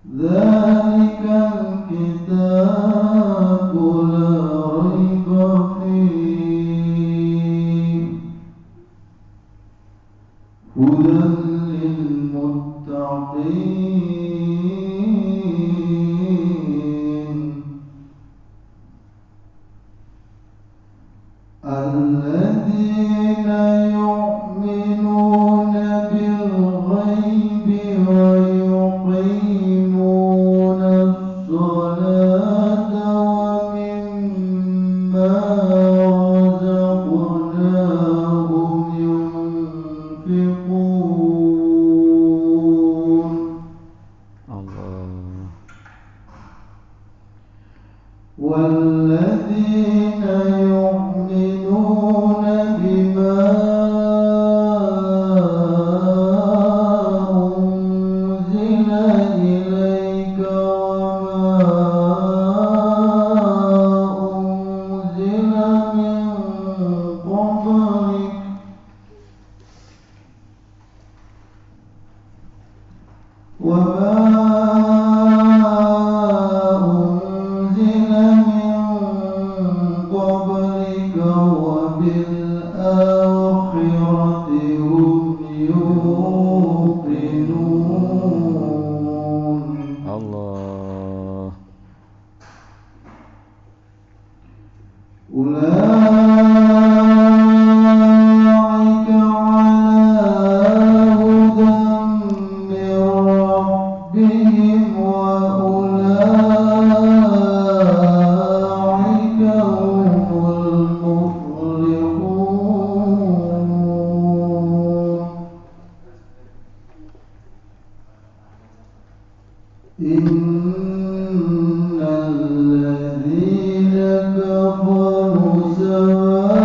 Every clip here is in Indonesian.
ذلك الكتاب لا ريب فيه هدى للمتقين الذين يؤمنون بالغيب ويقيمون الصلاة ومما رزقناهم ينفقون Allah. والذين يؤمنون بما أنزل إليك وما أنزل من قبلك وبالآخرة هم يوقنون Allah. أولئك على هدى من ربهم وأولئك هم المفلحون إن الذين كفروا سواء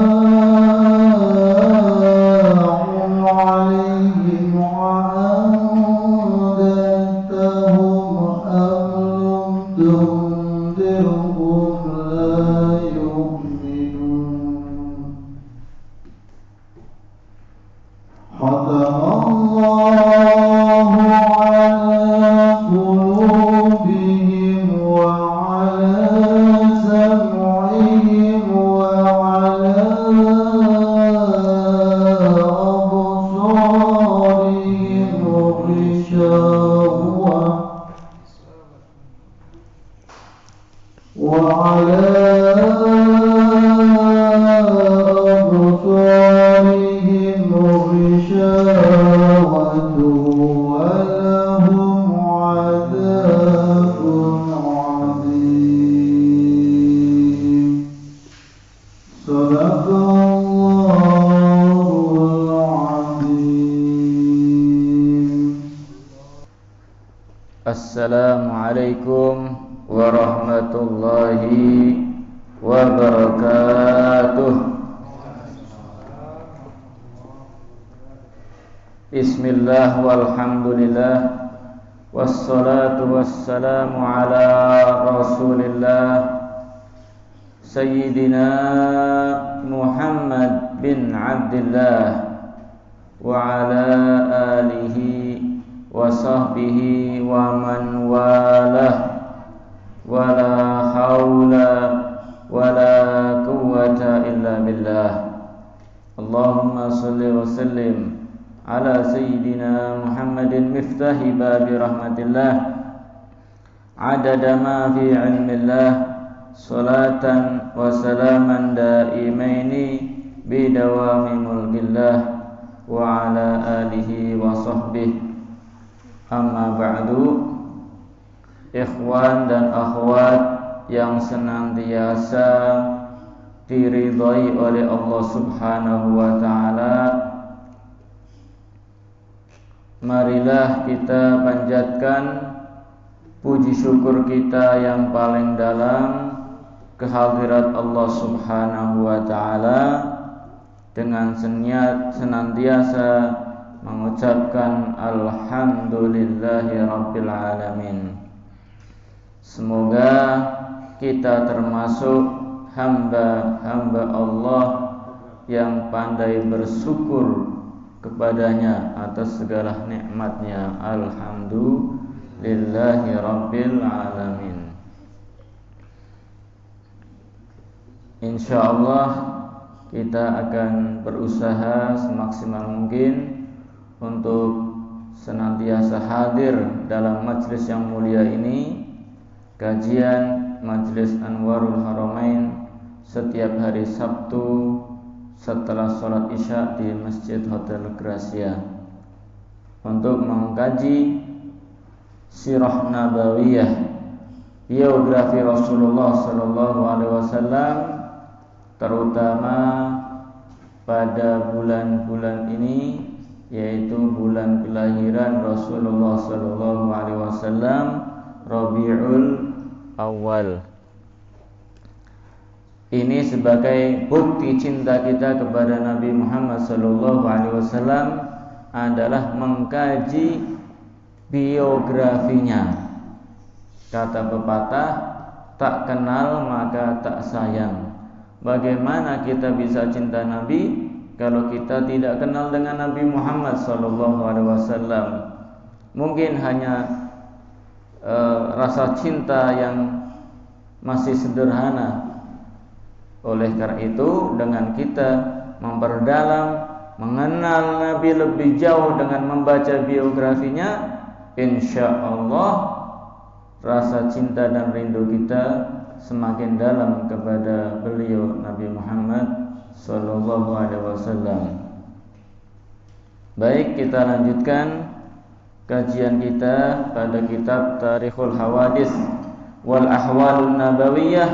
عليهم أأنذرتهم أم لم تنذرهم لا يؤمنون ختم الله على قلوبهم وعلى سمعهم وعلى أبصارهم غشاوة وعلى أبصارهم غشاوة ولهم عذاب عظيم صدق الله العظيم. Assalamualaikum warahmatullahi wabarakatuh. Bismillah walhamdulillah wassalatu wassalamu ala rasulillah Sayyidina Muhammad bin Abdillah wa ala alihi wa sahbihi wa man walah wa la hawla wa la quwwata illa billah. Allahumma salli wa sallim ala sayyidina Muhammadin miftahi babi rahmatillah adada ma fi ilmillah salatan wa salaman daimaini bidawami mulkillah wa ala alihi wa sahbihi. Amma ba'du. Ikhwan dan akhwat yang senantiasa diridhai oleh Allah Subhanahu wa ta'ala, marilah kita panjatkan puji syukur kita yang paling dalam kehadirat Allah Subhanahu wa ta'ala dengan senantiasa mengucapkan alhamdulillahi rabbil alamin. Semoga kita termasuk hamba-hamba Allah yang pandai bersyukur kepadanya atas segala nikmatnya. Alhamdulillah. lillahi rabbil alamin. Insyaallah kita akan berusaha semaksimal mungkin untuk senantiasa hadir dalam majlis yang mulia ini, kajian Majlis Anwarul Haramain setiap hari Sabtu setelah sholat Isya di Masjid Hotel Gracia, untuk mengkaji sirah nabawiyah, biografi Rasulullah sallallahu alaihi wasallam, terutama pada bulan-bulan ini, yaitu bulan kelahiran Rasulullah sallallahu alaihi wasallam, Rabiul Awal. Ini sebagai bukti cinta kita kepada Nabi Muhammad sallallahu alaihi wasallam adalah mengkaji biografinya. Kata pepatah, tak kenal maka tak sayang. Bagaimana kita bisa cinta Nabi kalau kita tidak kenal dengan Nabi Muhammad sallallahu alaihi wasallam? Mungkin hanya rasa cinta yang masih sederhana. Oleh karena itu, dengan kita memperdalam, mengenal Nabi lebih jauh dengan membaca biografinya, insyaallah rasa cinta dan rindu kita semakin dalam kepada beliau Nabi Muhammad sallallahu alaihi wasallam. Baik, kita lanjutkan kajian kita pada kitab Tarikhul Hawadits wal Ahwalun Nabawiyah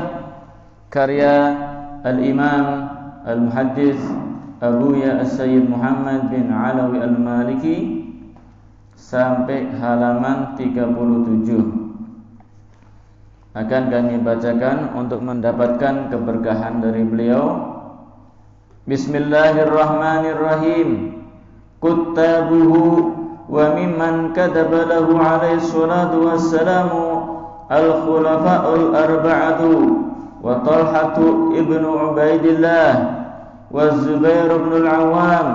karya Al-Imam Al-Muhaddits Abuya As-Sayyid Muhammad bin Alawi Al-Maliki sampai halaman 37. Akan kami bacakan untuk mendapatkan keberkahan dari beliau. Bismillahirrahmanirrahim. Kuttabuhu wa mimman kadaba lahu alaihi salatu wassalamu al-khulafa'ul arba'atu wa Talhatu ibnu Ubaidillah wa Zubair ibn al-Awwam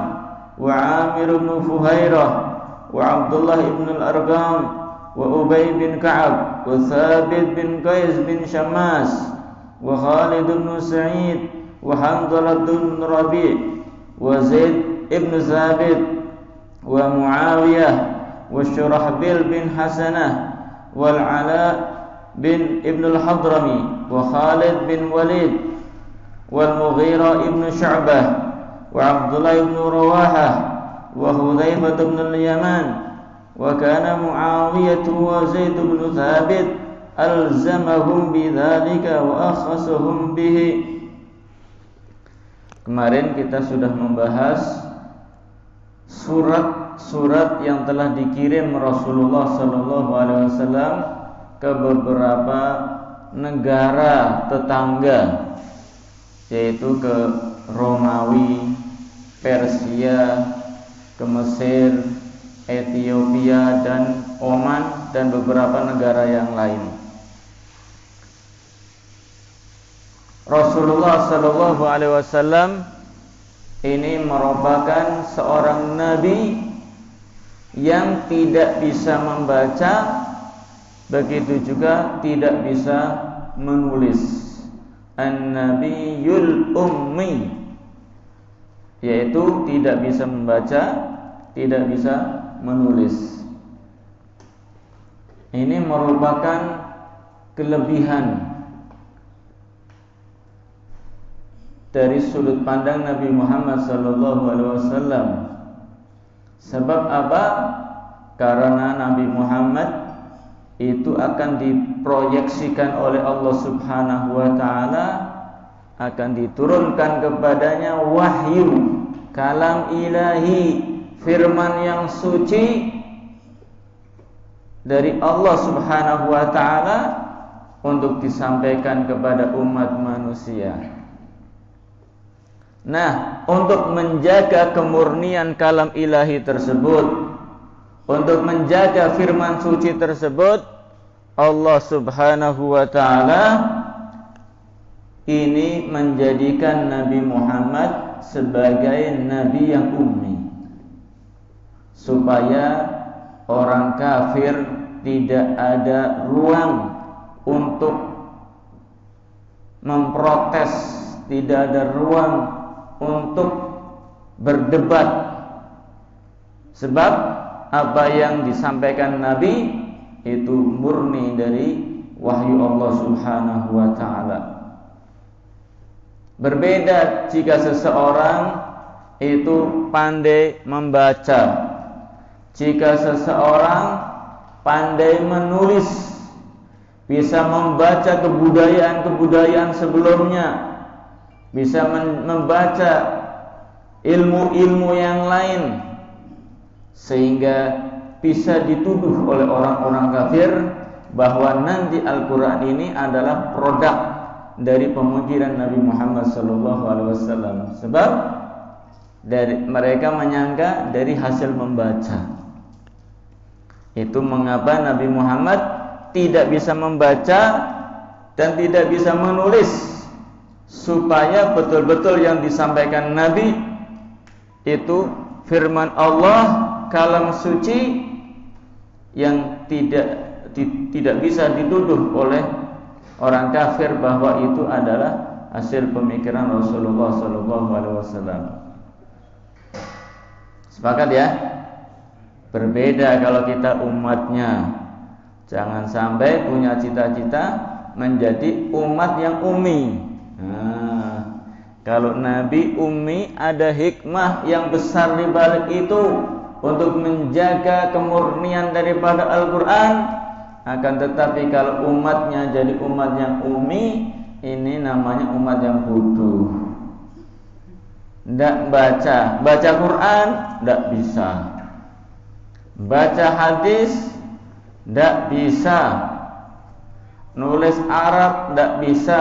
wa Amir ibn Fuhairah wa Abdullah ibn al-Arqam wa Ubay bin Ka'ab wa Thabit bin Qais bin Syammas wa Khalid ibn Sa'id wa Hanzalah bin Rabi' wa Zaid ibn Thabit wa Muawiyah wa Shurahbil bin Hasanah wal Ala bin Ibn al-Hadrami wa Khalid bin Walid wal Mughirah ibn Syu'bah wa Abdullah ibn Rawahah wa Hudzaifah ibn al-Yaman wa kana Muawiyah wa Zaid ibn Thabit alzamahum bidzalika wa akhasahum bihi. Kemarin kita sudah membahas surat-surat yang telah dikirim Rasulullah sallallahu alaihi wasallam ke beberapa negara tetangga, yaitu ke Romawi, Persia, ke Mesir, Ethiopia dan Oman dan beberapa negara yang lain. Rasulullah sallallahu alaihi wasallam ini merupakan seorang nabi yang tidak bisa membaca, begitu juga tidak bisa menulis. An-Nabiyul Ummi, yaitu tidak bisa membaca, tidak bisa menulis. Ini merupakan kelebihan dari sudut pandang Nabi Muhammad SAW. Sebab apa? Karena Nabi Muhammad itu akan diproyeksikan oleh Allah Subhanahu wa taala, akan diturunkan kepadanya wahyu, kalam ilahi, firman yang suci dari Allah Subhanahu wa taala untuk disampaikan kepada umat manusia. Nah, untuk menjaga kemurnian kalam ilahi tersebut, untuk menjaga firman suci tersebut, Allah Subhanahu wa taala ini menjadikan Nabi Muhammad sebagai nabi yang ummi, supaya orang kafir tidak ada ruang untuk memprotes, tidak ada ruang untuk berdebat. Sebab apa yang disampaikan Nabi itu murni dari wahyu Allah Subhanahu wa taala. Berbeda jika seseorang itu pandai membaca, jika seseorang pandai menulis, bisa membaca kebudayaan-kebudayaan sebelumnya, bisa membaca ilmu-ilmu yang lain, sehingga bisa dituduh oleh orang-orang kafir bahwa nanti Al-Quran ini adalah produk dari pemikiran Nabi Muhammad SAW. Sebab mereka menyangka dari hasil membaca. Itu mengapa Nabi Muhammad tidak bisa membaca dan tidak bisa menulis, supaya betul-betul yang disampaikan Nabi itu firman Allah, kalam suci yang tidak bisa dituduh oleh orang kafir bahwa itu adalah hasil pemikiran Rasulullah SAW. Sepakat ya? Berbeda kalau kita umatnya. Jangan sampai punya cita-cita menjadi umat yang ummi. Kalau Nabi ummi, ada hikmah yang besar di balik itu untuk menjaga kemurnian daripada Al-Quran. Akan tetapi kalau umatnya jadi umat yang ummi, ini namanya umat yang bodoh. Tidak baca Quran, tidak bisa. Baca hadis, tidak bisa. Nulis Arab, tidak bisa.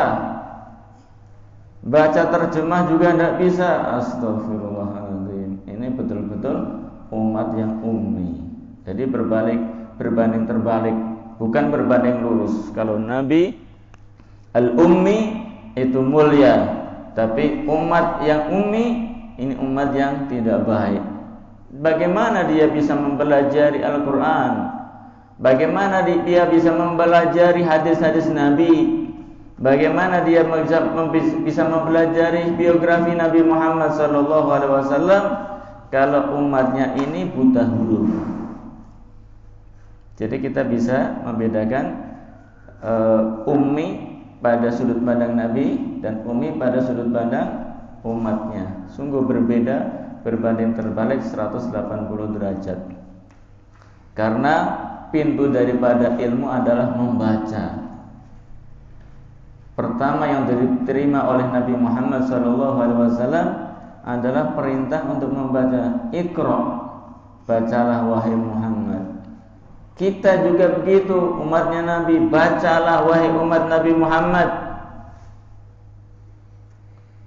Baca terjemah juga tidak bisa. Astagfirullahaladzim. Ini betul-betul umat yang ummi. Jadi berbanding terbalik, bukan berbanding lurus. Kalau Nabi al-ummi itu mulia, tapi umat yang ummi ini umat yang tidak baik. Bagaimana dia bisa mempelajari Al-Quran? Bagaimana dia bisa mempelajari hadis-hadis Nabi? Bagaimana dia bisa mempelajari biografi Nabi Muhammad SAW kalau umatnya ini buta huruf? Jadi kita bisa membedakan ummi pada sudut pandang Nabi dan ummi pada sudut pandang umatnya. Sungguh berbeda, berbanding terbalik 180 derajat. Karena pintu daripada ilmu adalah membaca. Pertama yang diterima oleh Nabi Muhammad SAW adalah perintah untuk membaca. Iqra, bacalah wahai Muhammad. Kita juga begitu, umatnya Nabi, bacalah wahai umat Nabi Muhammad.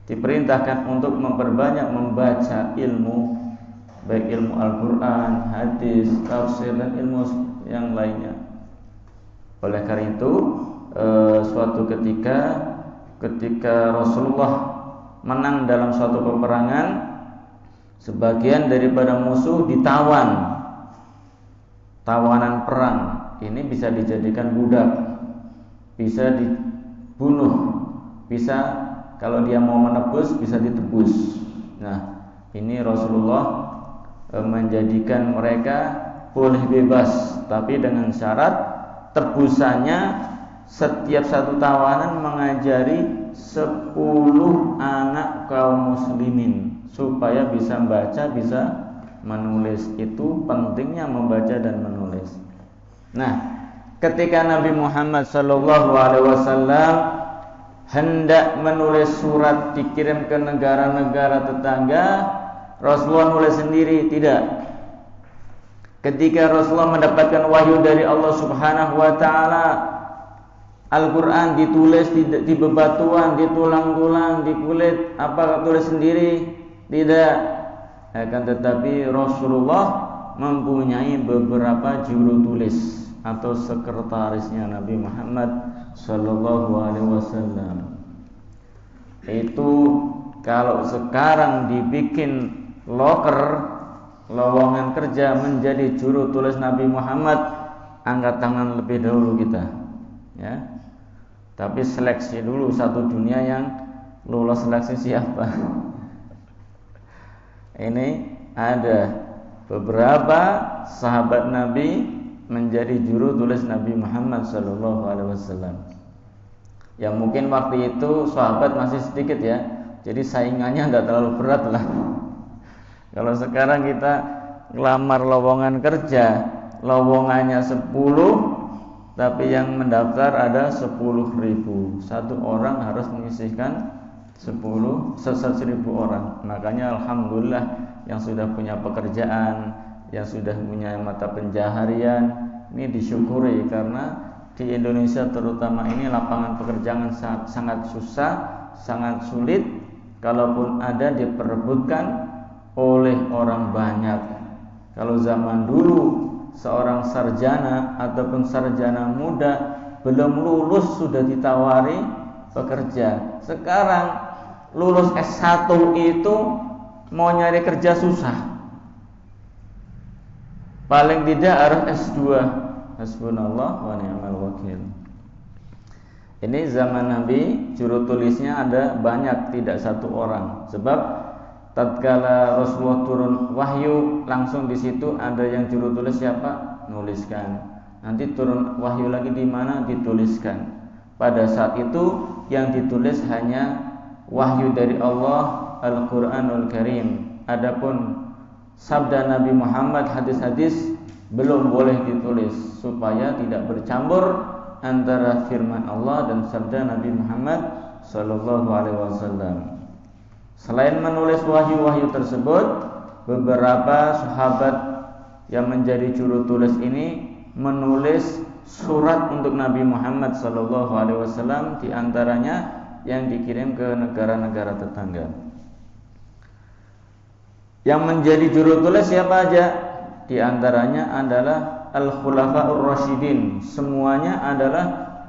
Diperintahkan untuk memperbanyak membaca ilmu, baik ilmu Al-Quran, hadis, tafsir, dan ilmu yang lainnya. Oleh karena itu, suatu ketika Rasulullah menang dalam suatu peperangan, sebagian daripada musuh ditawan, tawanan perang. Ini bisa dijadikan budak, bisa dibunuh, bisa kalau dia mau menebus bisa ditebus. Nah, ini Rasulullah menjadikan mereka boleh bebas, tapi dengan syarat tebusannya setiap satu tawanan mengajari 10 anak kaum muslimin supaya bisa membaca, bisa menulis. Itu pentingnya membaca dan menulis. Nah, ketika Nabi Muhammad SAW hendak menulis surat dikirim ke negara-negara tetangga, Rasulullah nulis sendiri? Tidak. Ketika Rasulullah mendapatkan wahyu dari Allah Subhanahu wa taala, Al-Quran ditulis di bebatuan, ditulang-tulang, di kulit, apa tulis sendiri? Tidak. Akan tetapi Rasulullah mempunyai beberapa juru tulis atau sekretarisnya Nabi Muhammad SAW. Itu kalau sekarang dibikin loker, lowongan kerja menjadi juru tulis Nabi Muhammad, angkat tangan lebih dahulu kita, ya. Tapi seleksi dulu satu dunia yang lolos seleksi siapa. Ini ada beberapa sahabat Nabi menjadi juru tulis Nabi Muhammad SAW. Yang mungkin waktu itu sahabat masih sedikit ya, jadi saingannya nggak terlalu berat lah. Kalau sekarang kita ngelamar lowongan kerja, lowongannya 10, tapi yang mendaftar ada 10.000. Satu orang harus menyisihkan 10.000 orang. Makanya alhamdulillah yang sudah punya pekerjaan, yang sudah punya mata pencaharian, ini disyukuri karena di Indonesia terutama ini lapangan pekerjaan sangat susah, sangat sulit. Kalaupun ada diperebutkan oleh orang banyak. Kalau zaman dulu seorang sarjana ataupun sarjana muda belum lulus sudah ditawari pekerja. Sekarang lulus S1 itu mau nyari kerja susah. Paling tidak harus S2. Hasbunallah wa ni'mal wakil. Ini zaman Nabi, juru tulisnya ada banyak, tidak satu orang. Sebab tatkala Rasulullah turun wahyu, langsung di situ ada yang juru tulis siapa? Nuliskan. Nanti turun wahyu lagi di mana? Dituliskan. Pada saat itu yang ditulis hanya wahyu dari Allah, Al-Qur'anul Karim. Adapun sabda Nabi Muhammad, hadis-hadis belum boleh ditulis supaya tidak bercampur antara firman Allah dan sabda Nabi Muhammad sallallahu alaihi wasallam. Selain menulis wahyu-wahyu tersebut, beberapa sahabat yang menjadi juru tulis ini menulis surat untuk Nabi Muhammad sallallahu alaihi wasallam, di antaranya yang dikirim ke negara-negara tetangga. Yang menjadi juru tulis siapa aja? Di antaranya adalah Al-Khulafa'ur Rasyidin. Semuanya adalah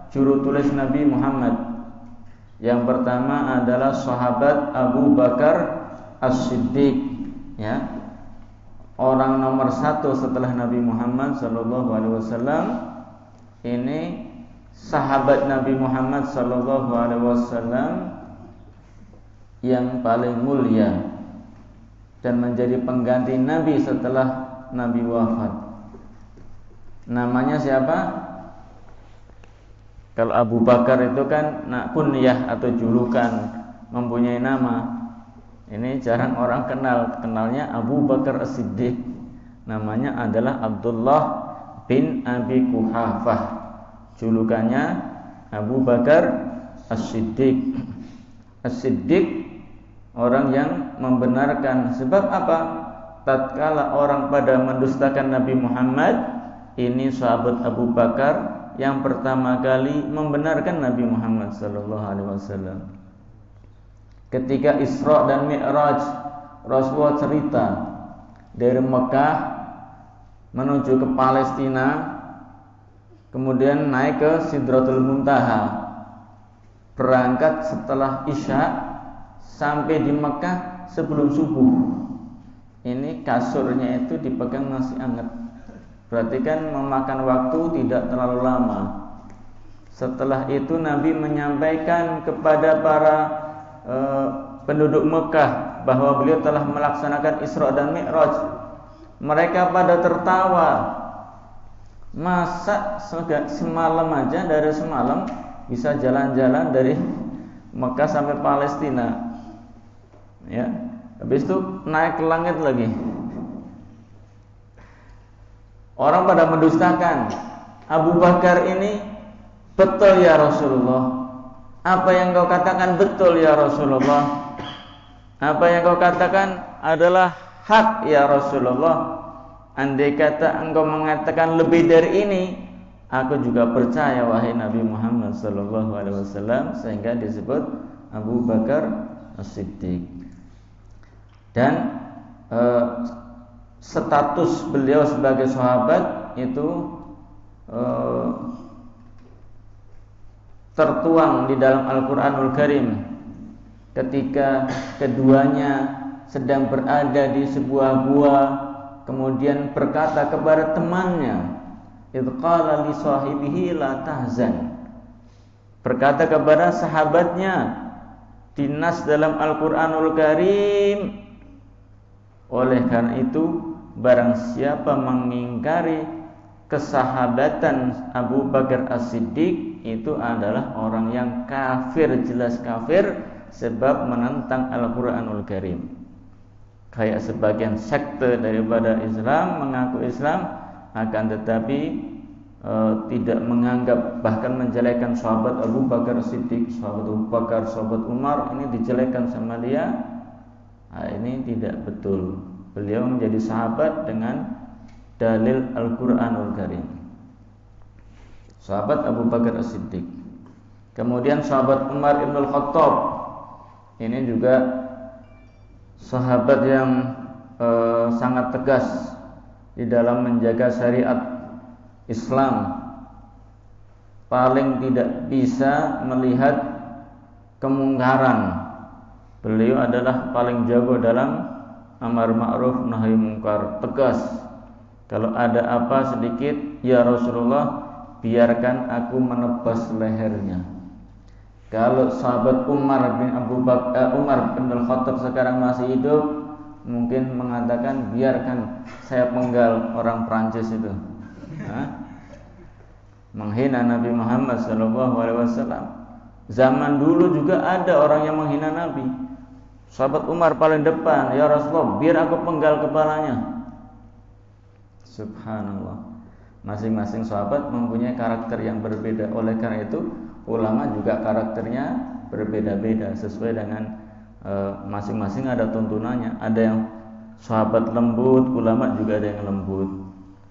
juru tulis Nabi Muhammad. Yang pertama adalah sahabat Abu Bakar As-Siddiq, ya. Orang nomor 1 setelah Nabi Muhammad sallallahu alaihi wasallam. Ini sahabat Nabi Muhammad sallallahu alaihi wasallam yang paling mulia dan menjadi pengganti Nabi setelah Nabi wafat. Namanya siapa? Kalau Abu Bakar itu kan kunyah atau julukan, mempunyai nama. Ini jarang orang kenal. Kenalnya Abu Bakar As-Siddiq. Namanya adalah Abdullah bin Abi Quhafah. Julukannya Abu Bakar As-Siddiq. As-Siddiq, orang yang membenarkan. Sebab apa? Tatkala orang pada mendustakan Nabi Muhammad, ini sahabat Abu Bakar yang pertama kali membenarkan Nabi Muhammad sallallahu alaihi wasallam. Ketika Isra dan Mi'raj, Rasulullah cerita dari Mekah menuju ke Palestina, kemudian naik ke Sidratul Muntaha, berangkat setelah Isya sampai di Mekah sebelum subuh. Ini kasurnya itu dipegang masih hangat. Berarti kan memakan waktu tidak terlalu lama. Setelah itu Nabi menyampaikan kepada para penduduk Mekah bahwa beliau telah melaksanakan Isra dan Mi'raj. Mereka pada tertawa. Masa semalam aja, dari semalam bisa jalan-jalan dari Mekah sampai Palestina, ya. Habis itu naik ke langit lagi. Orang pada mendustakan. Abu Bakar ini, betul ya Rasulullah. Apa yang kau katakan betul ya Rasulullah. Apa yang kau katakan adalah hak ya Rasulullah. Andai kata engkau mengatakan lebih dari ini, aku juga percaya wahai Nabi Muhammad sallallahu alaihi wasallam. Sehingga disebut Abu Bakar As-Siddiq. Dan status beliau sebagai sahabat itu tertuang di dalam Al-Qur'anul Karim ketika keduanya sedang berada di sebuah gua, kemudian berkata kepada temannya, idz qala li sahibihi la tahzan, berkata kepada sahabatnya, dinas dalam Al-Qur'anul Karim, oleh karena itu barang siapa mengingkari kesahabatan Abu Bakar As-Siddiq, itu adalah orang yang kafir, jelas kafir, sebab menentang Al-Qur'anul Karim. Kayak sebagian sekte daripada Islam mengaku Islam, akan tetapi tidak menganggap, bahkan menjelekan sahabat Abu Bakar Siddiq, sahabat Abu Bakar, sahabat Umar, ini dijelekan sama dia. Nah, ini tidak betul. Beliau menjadi sahabat dengan dalil Al-Qur'anul Karim. Sahabat Abu Bakar As-Siddiq. Kemudian sahabat Umar Ibn Al-Khattab, ini juga sahabat yang sangat tegas di dalam menjaga syariat Islam, paling tidak bisa melihat kemungkaran. Beliau adalah paling jago dalam amar ma'ruf nahi mungkar, tegas. Kalau ada apa sedikit, ya Rasulullah, biarkan aku menebas lehernya. Kalau sahabat Umar bin Al-Khattab sekarang masih hidup, mungkin mengatakan biarkan saya penggal orang Prancis itu. Menghina Nabi Muhammad SAW. Zaman dulu juga ada orang yang menghina Nabi. Sahabat Umar paling depan, ya Rasulullah, biar aku penggal kepalanya. Subhanallah. Masing-masing sahabat mempunyai karakter yang berbeda. Oleh karena itu, ulama juga karakternya berbeda-beda sesuai dengan masing-masing ada tuntunannya. Ada yang sahabat lembut, ulama juga ada yang lembut.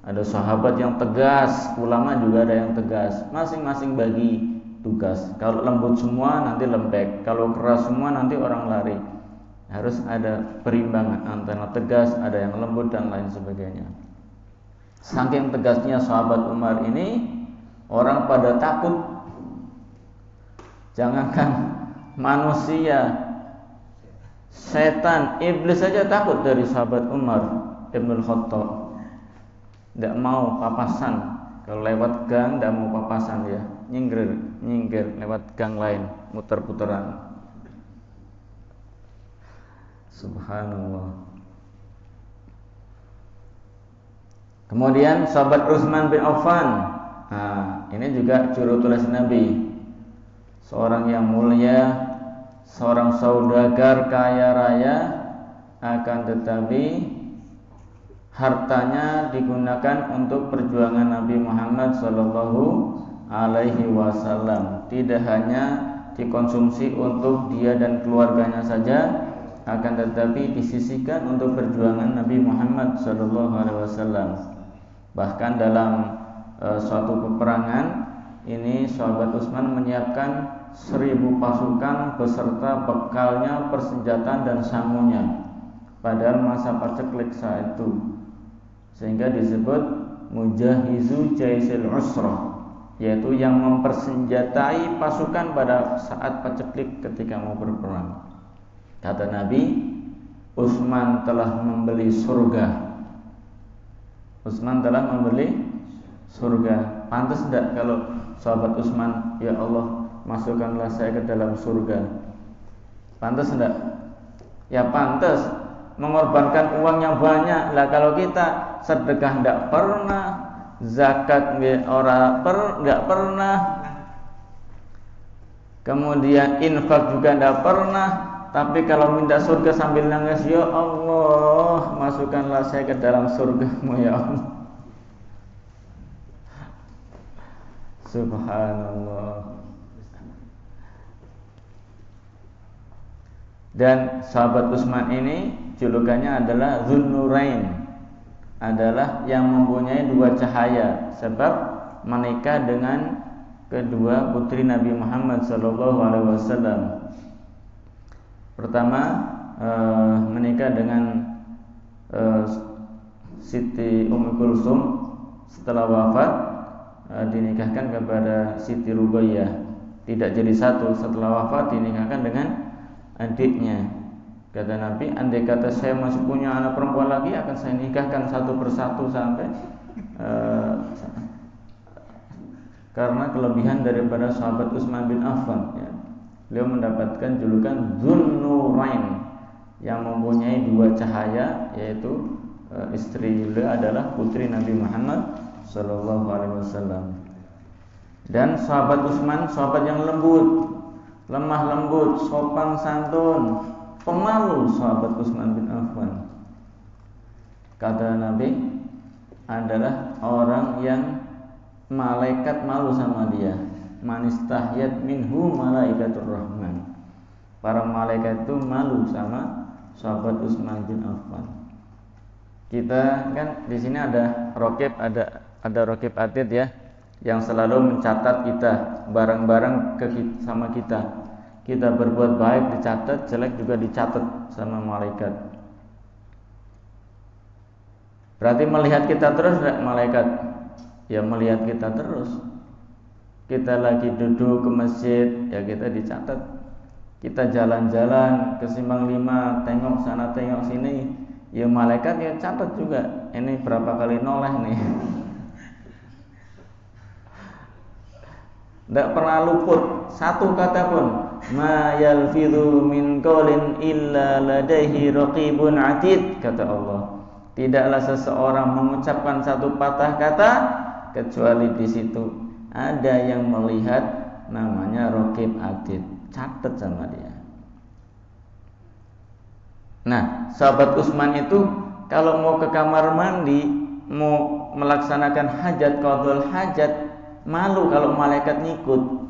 Ada sahabat yang tegas, ulama juga ada yang tegas. Masing-masing bagi tugas. Kalau lembut semua nanti lembek, kalau keras semua nanti orang lari. Harus ada perimbangan antara tegas, ada yang lembut dan lain sebagainya. Saking tegasnya sahabat Umar ini, orang pada takut. Jangankan manusia, setan, iblis saja takut dari sahabat Umar Ibn Al-Khattab. Tidak mau papasan. Kalau lewat gang tidak mau papasan dia, nyinggir lewat gang lain, muter-puteran. Subhanallah. Kemudian sahabat Utsman bin Affan. Nah, ini juga juru tulis Nabi. Seorang yang mulia, seorang saudagar kaya raya, akan tetapi hartanya digunakan untuk perjuangan Nabi Muhammad sallallahu alaihi wasallam. Tidak hanya dikonsumsi untuk dia dan keluarganya saja, akan tetapi disisihkan untuk perjuangan Nabi Muhammad sallallahu alaihi wasallam. Bahkan dalam suatu peperangan ini sahabat Utsman menyiapkan 1000 pasukan beserta bekalnya, persenjataan dan sangunya. Padahal masa paceklik saat itu, sehingga disebut mujahizu jaisil usrah, yaitu yang mempersenjatai pasukan pada saat paceklik ketika mau berperang. Kata Nabi, Utsman telah membeli surga. Utsman telah membeli surga. Pantas tidak kalau sahabat Utsman, ya Allah, masukkanlah saya ke dalam surga? Pantas tidak? Ya pantas. Mengorbankan uang yang banyak. Lah kalau kita sedekah tidak pernah, zakat nggak pernah, kemudian infak juga tidak pernah, tapi kalau minta surga sambil nangis, ya Allah, masukkanlah saya ke dalam surgamu ya Allah. Subhanallah. Dan sahabat Utsman ini julukannya adalah Dzunnurain, adalah yang mempunyai 2 cahaya, sebab menikah dengan kedua putri Nabi Muhammad SAW. Pertama menikah dengan Siti Ummu Kulsum, setelah wafat dinikahkan kepada Siti Ruqayyah. Tidak jadi satu, setelah wafat dinikahkan dengan adiknya. Kata Nabi, andai kata saya masih punya anak perempuan lagi, akan saya nikahkan satu persatu sampai karena kelebihan daripada sahabat Utsman bin Affan, ya. Beliau mendapatkan julukan Dzunnurain, yang mempunyai dua cahaya, yaitu istri beliau adalah putri Nabi Muhammad sallallahu alaihi wasallam. Dan sahabat Utsman sahabat yang lembut, lemah lembut, sopan santun, pemalu sahabat Utsman bin Affan. Kata Nabi adalah orang yang malaikat malu sama dia. Manistahyat minhu malaikatur rahman. Para malaikat itu malu sama sahabat Utsman bin Affan. Kita kan di sini ada raqib, ada raqib atid, ya, yang selalu mencatat kita barang-barang sama kita. Kita berbuat baik dicatat, jelek juga dicatat sama malaikat. Berarti melihat kita terus enggak malaikat? Ya melihat kita terus. Kita lagi duduk ke masjid, ya kita dicatat. Kita jalan-jalan ke Simpang 5, tengok sana tengok sini, ya malaikat ya catat juga. Ini berapa kali noleh nih. Tidak pernah luput satu kata pun. Ma yalfidhu min qaulin illa ladaihi raqibun atid, kata Allah. Tidaklah seseorang mengucapkan satu patah kata kecuali di situ ada yang melihat, namanya raqib atid, catat sama dia. Nah, sahabat Utsman itu kalau mau ke kamar mandi, mau melaksanakan hajat, qadul hajat, malu kalau malaikat ngikut.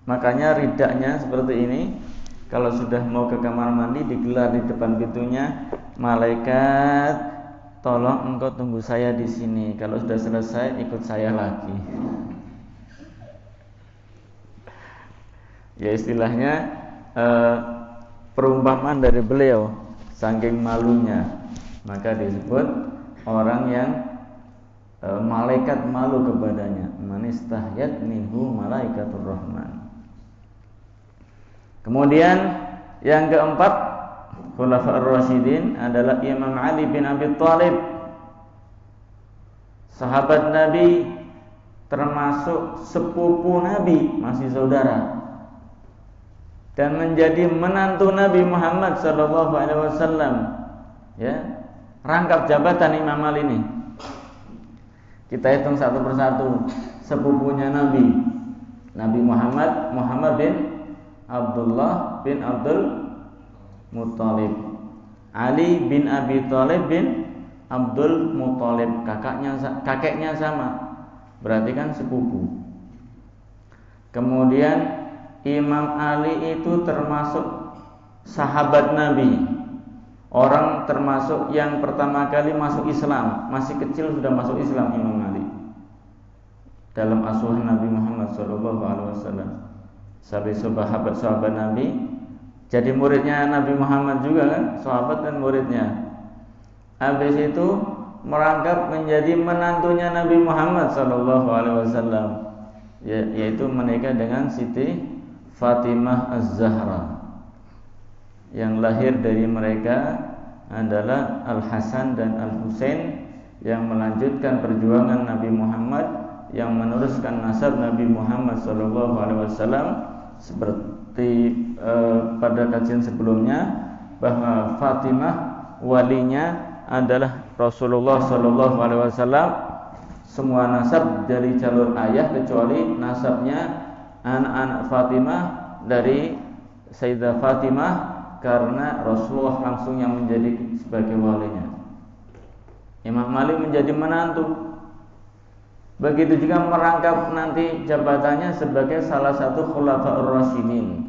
Makanya ridaknya seperti ini. Kalau sudah mau ke kamar mandi, digelar di depan pintunya, malaikat, tolong engkau tunggu saya di sini. Kalau sudah selesai, ikut saya lagi. Ya istilahnya perumpamaan dari beliau, saking malunya, maka disebut orang yang malaikat malu kepadanya. Manistahyat minhu malaikatur rahman. Kemudian yang keempat, Khulafaur Rasyidin adalah Imam Ali bin Abi Thalib, sahabat Nabi, termasuk sepupu Nabi, masih saudara, dan menjadi menantu Nabi Muhammad sallallahu alaihi wasallam. Ya, rangkap jabatan Imam Ali ini. Kita hitung satu persatu. Sepupunya Nabi Muhammad bin Abdullah bin Abdul Muttalib, Ali bin Abi Thalib bin Abdul Muttalib, kakeknya sama, berarti kan sepupu. Kemudian Imam Ali itu termasuk sahabat Nabi, orang termasuk yang pertama kali masuk Islam, masih kecil sudah masuk Islam Imam Ali dalam asuhan Nabi Muhammad SAW. Sampai sahabat Nabi, jadi muridnya Nabi Muhammad juga kan, sahabat dan muridnya. Habis itu merangkap menjadi menantunya Nabi Muhammad SAW, yaitu menikah dengan Siti Fatimah Az-Zahra. Yang lahir dari mereka adalah Al-Hasan dan Al-Husain, yang melanjutkan perjuangan Nabi Muhammad, yang meneruskan nasab Nabi Muhammad SAW. Seperti pada kajian sebelumnya, bahwa Fatimah walinya adalah Rasulullah SAW. Semua nasab dari jalur ayah kecuali nasabnya anak-anak Fatimah dari Sayyidah Fatimah, karena Rasulullah langsung yang menjadi sebagai walinya. Imam Ali menjadi menantu. Begitu juga merangkap nanti jabatannya sebagai salah satu Khulafaur Rasyidin.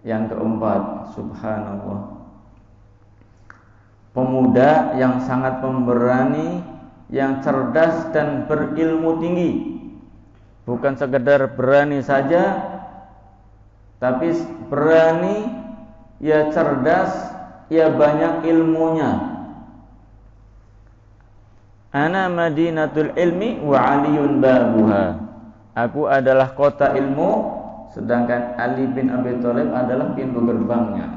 Yang keempat, subhanallah, pemuda yang sangat pemberani, yang cerdas dan berilmu tinggi. Bukan sekedar berani saja, tapi berani, ya cerdas, ya banyak ilmunya. Ana madinatul ilmi wa aliyun babuha. Aku adalah kota ilmu, sedangkan Ali bin Abi Thalib adalah pintu gerbangnya.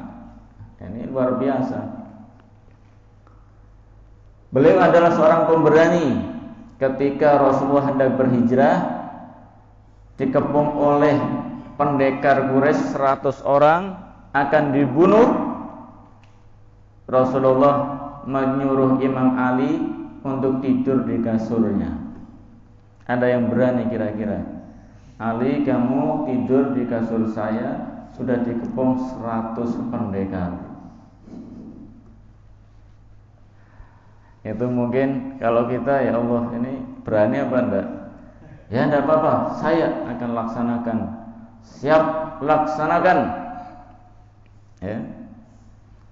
Ini luar biasa. Beliau adalah seorang pemberani. Ketika Rasulullah hendak berhijrah, dikepung oleh pendekar Quraisy 100 orang akan dibunuh, Rasulullah menyuruh Imam Ali untuk tidur di kasurnya. Ada yang berani kira-kira? Ali, kamu tidur di kasur saya, sudah dikepung 100 pendekar. Itu mungkin kalau kita, ya Allah, ini berani apa enggak? Ya enggak apa-apa, saya akan laksanakan. Siap laksanakan. Ya.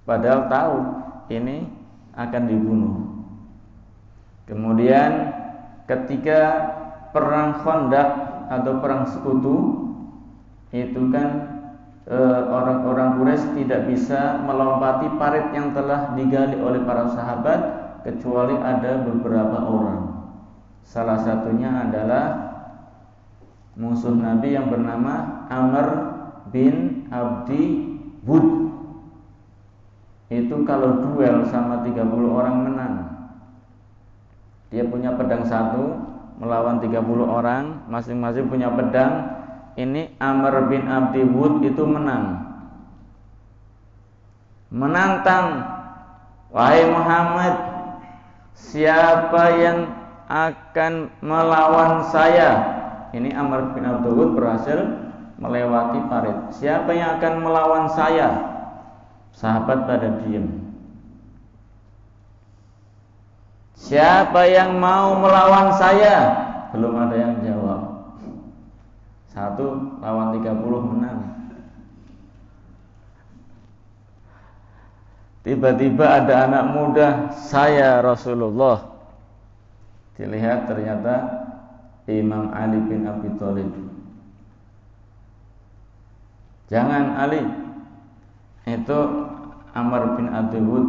Padahal tahu ini akan dibunuh. Kemudian ketika perang Khandaq atau perang Sekutu, itu kan orang-orang Quraisy tidak bisa melompati parit yang telah digali oleh para sahabat kecuali ada beberapa orang. Salah satunya adalah musuh Nabi yang bernama Amr bin Abdi Wud. Itu kalau duel sama 30 orang menang. Dia punya pedang satu melawan 30 orang, masing-masing punya pedang. Ini Amr bin Abdi Wud itu menang. Menantang, wahai Muhammad, siapa yang akan melawan saya? Ini Amr bin Abdi Wud berhasil melewati parit. Siapa yang akan melawan saya? Sahabat pada diam. Siapa yang mau melawan saya? Belum ada yang jawab. 1 lawan 30 menang. Tiba-tiba ada anak muda, saya Rasulullah. Dilihat ternyata Imam Ali bin Abi Thalib. Jangan Ali, itu Amr bin Abdi Wud.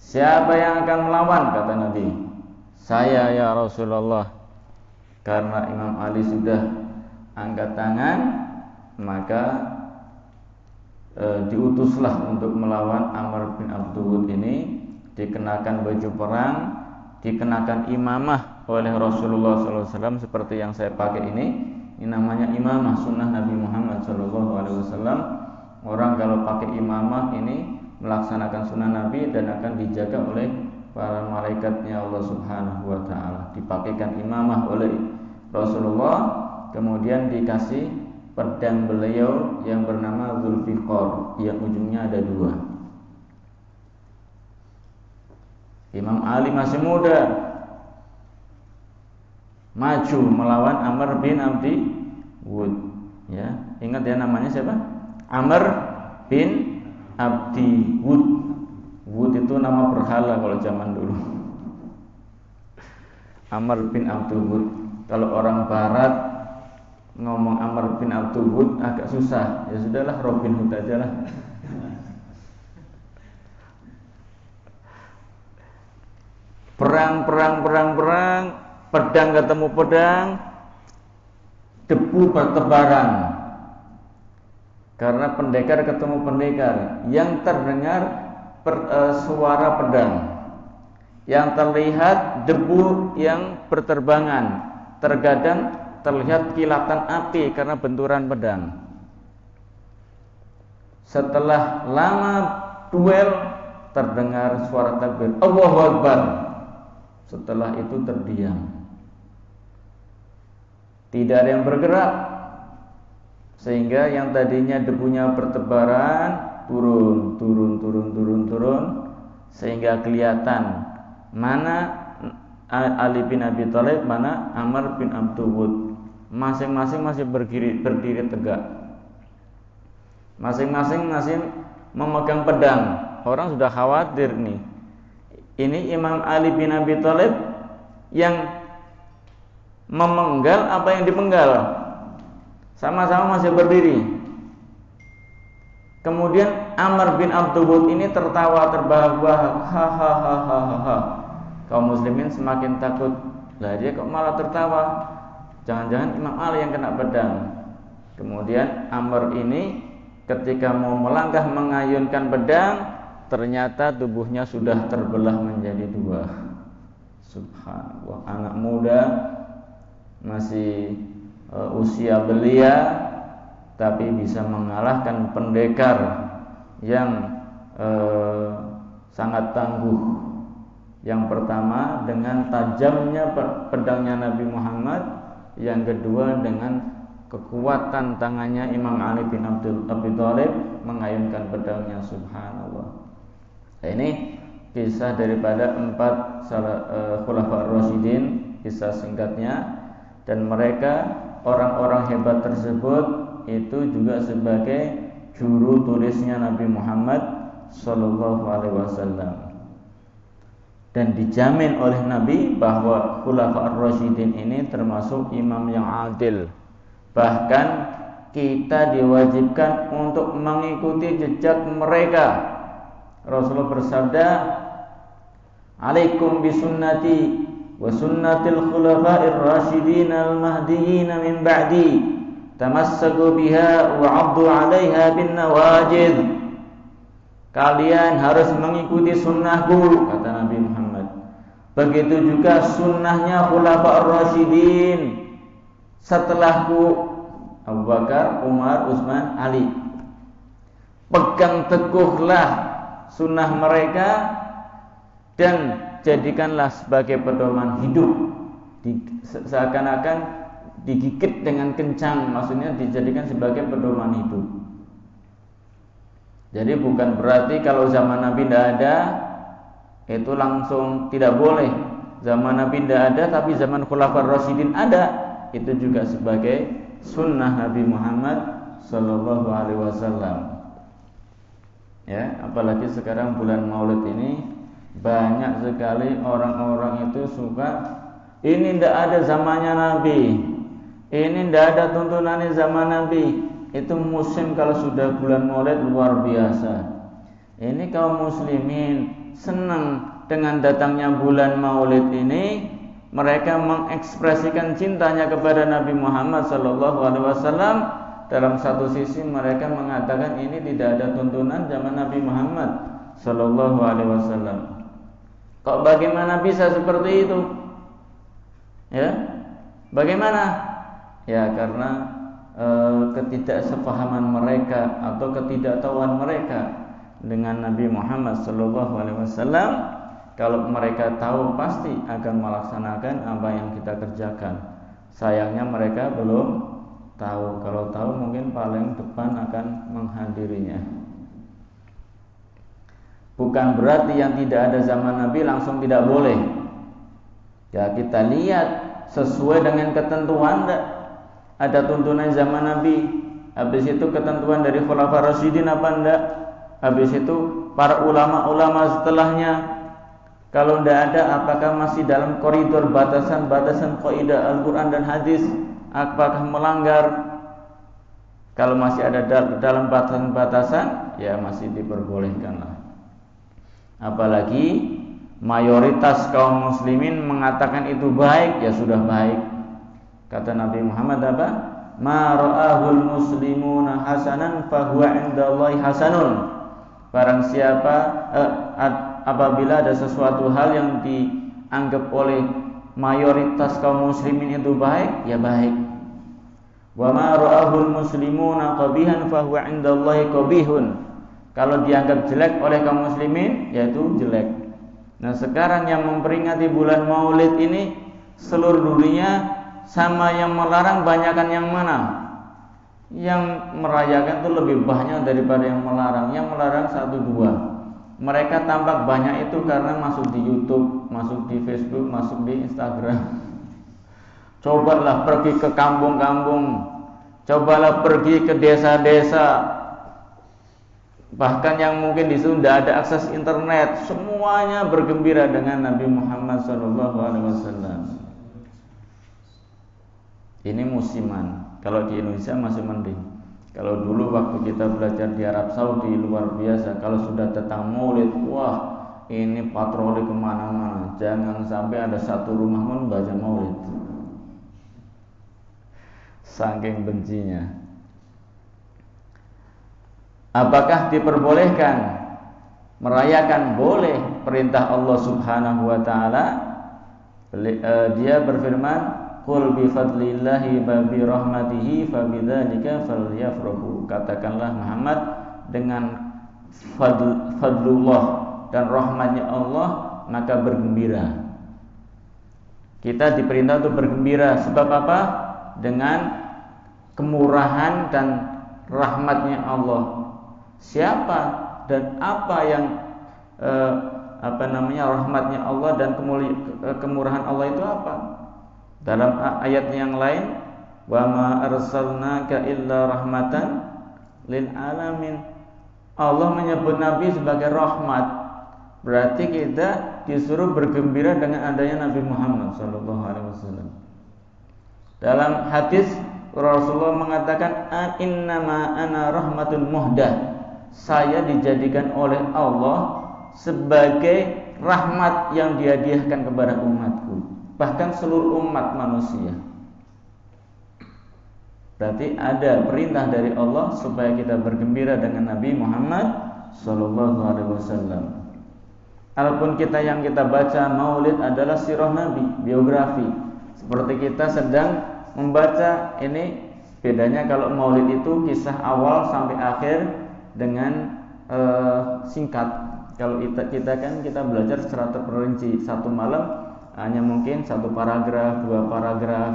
Siapa yang akan melawan? Kata Nabi. Saya ya Rasulullah. Karena Imam Ali sudah angkat tangan, maka diutuslah untuk melawan Amr bin Abdi Wud ini. Dikenakan baju perang, dikenakan imamah oleh Rasulullah SAW seperti yang saya pakai ini. Ini namanya imamah, sunnah Nabi Muhammad SAW. Orang kalau pakai imamah ini melaksanakan sunnah Nabi dan akan dijaga oleh para malaikatnya Allah Subhanahu wa Ta'ala. Dipakaikan imamah oleh Rasulullah, kemudian dikasih pedang beliau yang bernama Zulfiqar, yang ujungnya ada 2. Imam Ali masih muda, maju melawan Amr bin Abdi Wud. Ya, ingat ya namanya siapa? Amr bin Abdi Wud. Wud itu nama berhala kalau zaman dulu. Amr bin Abdi Wud. Kalau orang barat ngomong Amr bin Abdi Wud agak susah. Ya sudahlah, Robin Hood aja lah. Perang, pedang ketemu pedang, debu bertebaran. Karena pendekar ketemu pendekar, yang terdengar suara pedang, yang terlihat debu yang berterbangan, terkadang terlihat kilatan api karena benturan pedang. Setelah lama duel, terdengar suara takbir, Allahu Akbar. Setelah itu terdiam, tidak ada yang bergerak, sehingga yang tadinya debunya bertebaran turun, sehingga kelihatan mana Ali bin Abi Thalib, mana Amr bin Abdi Wud. Masing-masing masih berdiri tegak, masing-masing masih memegang pedang. Orang sudah khawatir nih, ini Imam Ali bin Abi Thalib yang memenggal apa yang dipenggal. Sama-sama masih berdiri. Kemudian Amr bin Abdi Wud ini tertawa terbahak-bahak, hahaha. Kaum muslimin semakin takut. Lah dia kok malah tertawa? Jangan-jangan Imam Ali yang kena pedang. Kemudian Amr ini ketika mau melangkah mengayunkan pedang, ternyata tubuhnya sudah terbelah menjadi 2. Subhanallah, anak muda masih usia belia, tapi bisa mengalahkan pendekar yang sangat tangguh. Yang pertama dengan tajamnya pedangnya Nabi Muhammad, yang kedua dengan kekuatan tangannya Imam Ali bin Abi Thalib mengayunkan pedangnya, subhanallah. Nah, ini kisah daripada 4 Khulafaur Rasyidin, kisah singkatnya, dan mereka orang-orang hebat tersebut itu juga sebagai juru tulisnya Nabi Muhammad sallallahu alaihi wasallam. Dan dijamin oleh Nabi bahwa Khulafaur Rasyidin ini termasuk imam yang adil. Bahkan kita diwajibkan untuk mengikuti jejak mereka. Rasulullah bersabda, "Alaikum bisunnati wa sunnatil khulafa'ir rasyidin al-mahdiyyin min ba'di. Tamassaku biha wa 'addu 'alaiha bin nawajid." Kalian harus mengikuti sunnahku, kata Nabi Muhammad. Begitu juga sunnahnya Khulafaur Rasyidin setelahku, Abu Bakar, Umar, Utsman, Ali. Pegang teguhlah sunnah mereka dan jadikanlah sebagai pedoman hidup. Seakan-akan digigit dengan kencang, maksudnya dijadikan sebagai pedoman hidup. Jadi bukan berarti kalau zaman Nabi tidak ada itu langsung tidak boleh. Zaman Nabi tidak ada tapi zaman Khulafaur Rasyidin ada, itu juga sebagai sunnah Nabi Muhammad sallallahu alaihi wasallam. Ya, apalagi sekarang bulan Maulid ini banyak sekali orang-orang itu suka ini tidak ada zamannya Nabi, ini tidak ada tuntunannya zaman Nabi. Itu musim kalau sudah bulan Maulid luar biasa. Ini kaum muslimin senang dengan datangnya bulan Maulid ini. Mereka mengekspresikan cintanya kepada Nabi Muhammad SAW. Dalam satu sisi mereka mengatakan ini tidak ada tuntunan zaman Nabi Muhammad SAW. Kok bagaimana bisa seperti itu? Ya, bagaimana? Ya karena ketidaksepahaman mereka atau ketidaktahuan mereka dengan Nabi Muhammad SAW. Kalau mereka tahu pasti akan melaksanakan apa yang kita kerjakan. Sayangnya mereka belum tahu. Kalau tahu mungkin paling depan akan menghadirinya. Bukan berarti yang tidak ada zaman Nabi langsung tidak boleh. Ya kita lihat sesuai dengan ketentuan. Ada tuntunan zaman Nabi, habis itu ketentuan dari Khulafaur Rasyidin apa enggak? Habis itu para ulama-ulama setelahnya, kalau enggak ada, apakah masih dalam koridor batasan-batasan kaidah Al-Quran dan hadis? Apakah melanggar? Kalau masih ada dalam batasan-batasan, ya masih diperbolehkanlah. Apalagi mayoritas kaum muslimin mengatakan itu baik, ya sudah baik. Kata Nabi Muhammad apa? Ma ra'ahul muslimuna hasanan fahuwa indallahi hasanun. Barang siapa apabila ada sesuatu hal yang dianggap oleh mayoritas kaum muslimin itu baik, ya baik. Wa ma ra'ahul muslimuna qabihan fahuwa indallahi qabihun. Kalau dianggap jelek oleh kaum muslimin, yaitu jelek. Nah, sekarang yang memperingati bulan Maulid ini seluruh dunia sama yang melarang banyakan yang mana? Yang merayakan itu lebih banyak daripada yang melarang. Yang melarang 1-2. Mereka tampak banyak itu karena masuk di YouTube, masuk di Facebook, masuk di Instagram. Cobalah pergi ke kampung-kampung, cobalah pergi ke desa-desa. Bahkan yang mungkin di situ tidak ada akses internet, semuanya bergembira dengan Nabi Muhammad SAW. Ini musiman. Kalau di Indonesia masih mending. Kalau dulu waktu kita belajar di Arab Saudi luar biasa. Kalau sudah datang Maulid, wah ini patroli kemana-mana. Jangan sampai ada satu rumah pun baca Maulid. Saking bencinya. Apakah diperbolehkan merayakan? Boleh. Perintah Allah Subhanahu wa taala. Dia berfirman, qul bi fadlillahi wa bi rahmatihi fa bidzalika falyafrahu. Katakanlah Muhammad, dengan fadlullah dan rahmatnya Allah maka bergembira. Kita diperintah untuk bergembira. Sebab apa? Dengan kemurahan dan rahmatnya Allah. Siapa dan apa yang rahmatnya Allah dan kemurahan Allah itu apa? Dalam ayat yang lain, wa ma arsalnaka illa rahmatan lil alamin. Allah menyebut Nabi sebagai rahmat. Berarti kita disuruh bergembira dengan adanya Nabi Muhammad SAW. Dalam hadis Rasulullah mengatakan, innama ana rahmatul muhdah. Saya dijadikan oleh Allah sebagai rahmat yang dihadiahkan kepada umatku, bahkan seluruh umat manusia. Berarti ada perintah dari Allah supaya kita bergembira dengan Nabi Muhammad SAW. Adapun yang kita baca maulid adalah sirah Nabi, biografi. Seperti kita sedang membaca ini, bedanya kalau maulid itu kisah awal sampai akhir dengan singkat. Kalau kita belajar secara terperinci. Satu malam hanya mungkin 1 paragraf, 2 paragraf.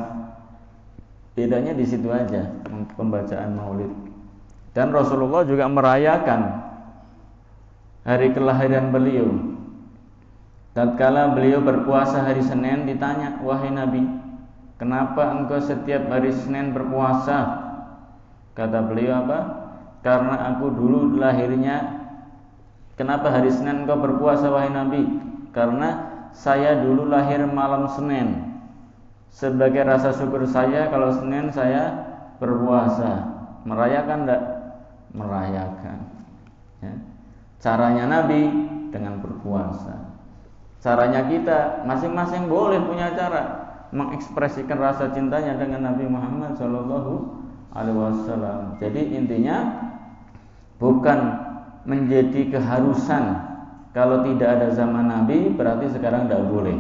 Bedanya di situ aja pembacaan maulid. Dan Rasulullah juga merayakan hari kelahiran beliau. Tatkala beliau berpuasa hari Senin, ditanya, wahai Nabi, kenapa engkau setiap hari Senin berpuasa? Kata beliau apa? Karena aku dulu lahirnya. Kenapa hari Senin engkau berpuasa wahai Nabi? Karena saya dulu lahir malam Senin. Sebagai rasa syukur saya, kalau Senin saya berpuasa. Merayakan enggak? Merayakan. Ya. Caranya Nabi dengan berpuasa. Caranya kita masing-masing boleh punya cara mengekspresikan rasa cintanya dengan Nabi Muhammad SAW. Jadi intinya bukan menjadi keharusan. Kalau tidak ada zaman Nabi berarti sekarang tidak boleh.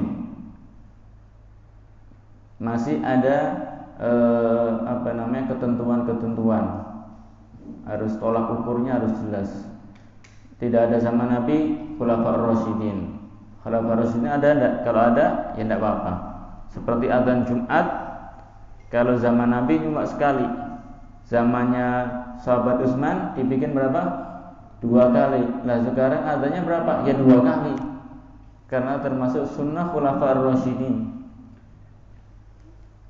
Masih ada ketentuan-ketentuan. Harus tolak ukurnya harus jelas. Tidak ada zaman Nabi, Khulafaur Rasyidin. Khulafaur Rasyidin ada enggak? Kalau ada ya enggak apa-apa. Seperti adzan Jumat, kalau zaman Nabi cuma sekali. Zamannya sahabat Utsman dibikin berapa? 2 kali. Lah sekarang adzannya berapa? Ya 2 kali. Karena termasuk sunnah Khulafaur Rasyidin.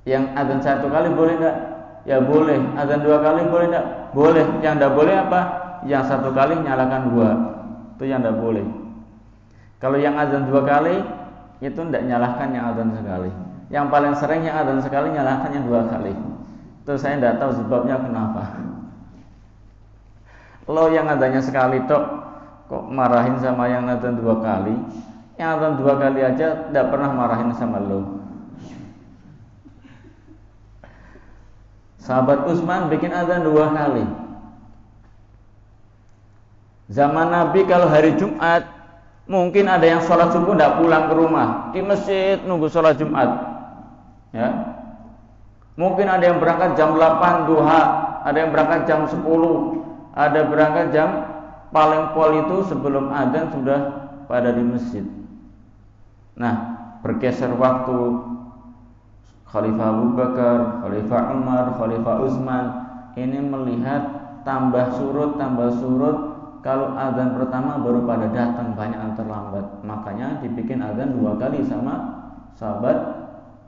Yang adzan 1 kali boleh enggak? Ya boleh. Adzan 2 kali boleh enggak? Boleh. Yang enggak boleh apa? Yang 1 kali nyalakan 2. Itu yang enggak boleh. Kalau yang adzan 2 kali itu enggak nyalahkan yang adzan sekali. Yang paling sering yang adzan sekali nyalahkan yang 2 kali. Itu saya enggak tahu sebabnya kenapa. Lo yang adzannya sekali tok kok marahin sama yang adzan 2 kali. Yang adzan 2 kali aja enggak pernah marahin sama lo. Sahabat Utsman bikin adzan 2 kali. Zaman Nabi kalau hari Jumat mungkin ada yang sholat subuh tidak pulang ke rumah, di masjid nunggu sholat Jumat. Ya. Mungkin ada yang berangkat jam 8 duha, ada yang berangkat jam 10, ada berangkat jam paling pol itu sebelum adzan sudah pada di masjid. Nah, bergeser waktu Khalifah Abu Bakar, Khalifah Umar, Khalifah Utsman ini melihat tambah surut. Kalau adzan pertama baru pada datang, banyak yang terlambat. Makanya dibikin adzan 2 kali sama sahabat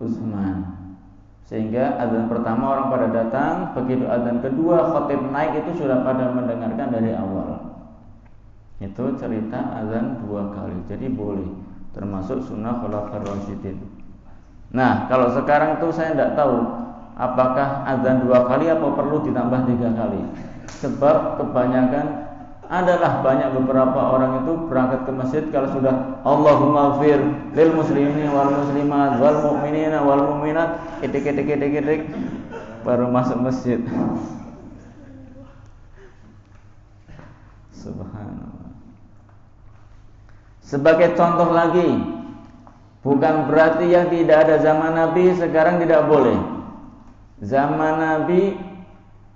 Utsman. Sehingga adzan pertama orang pada datang, begitu adzan kedua khatib naik itu sudah pada mendengarkan dari awal. Itu cerita adzan 2 kali. Jadi boleh, termasuk sunnah Khulafaur Rasyidin. Nah, kalau sekarang tuh saya tidak tahu apakah adzan 2 kali atau perlu ditambah 3 kali. Sebab kebanyakan adalah banyak beberapa orang itu berangkat ke masjid kalau sudah Allahumma ighfir lil muslimin wal muslimat wal mu'minina wal mu'minat ketik baru masuk masjid. Subhanallah. Sebagai contoh lagi, Bukan berarti yang tidak ada zaman Nabi sekarang tidak boleh. Zaman Nabi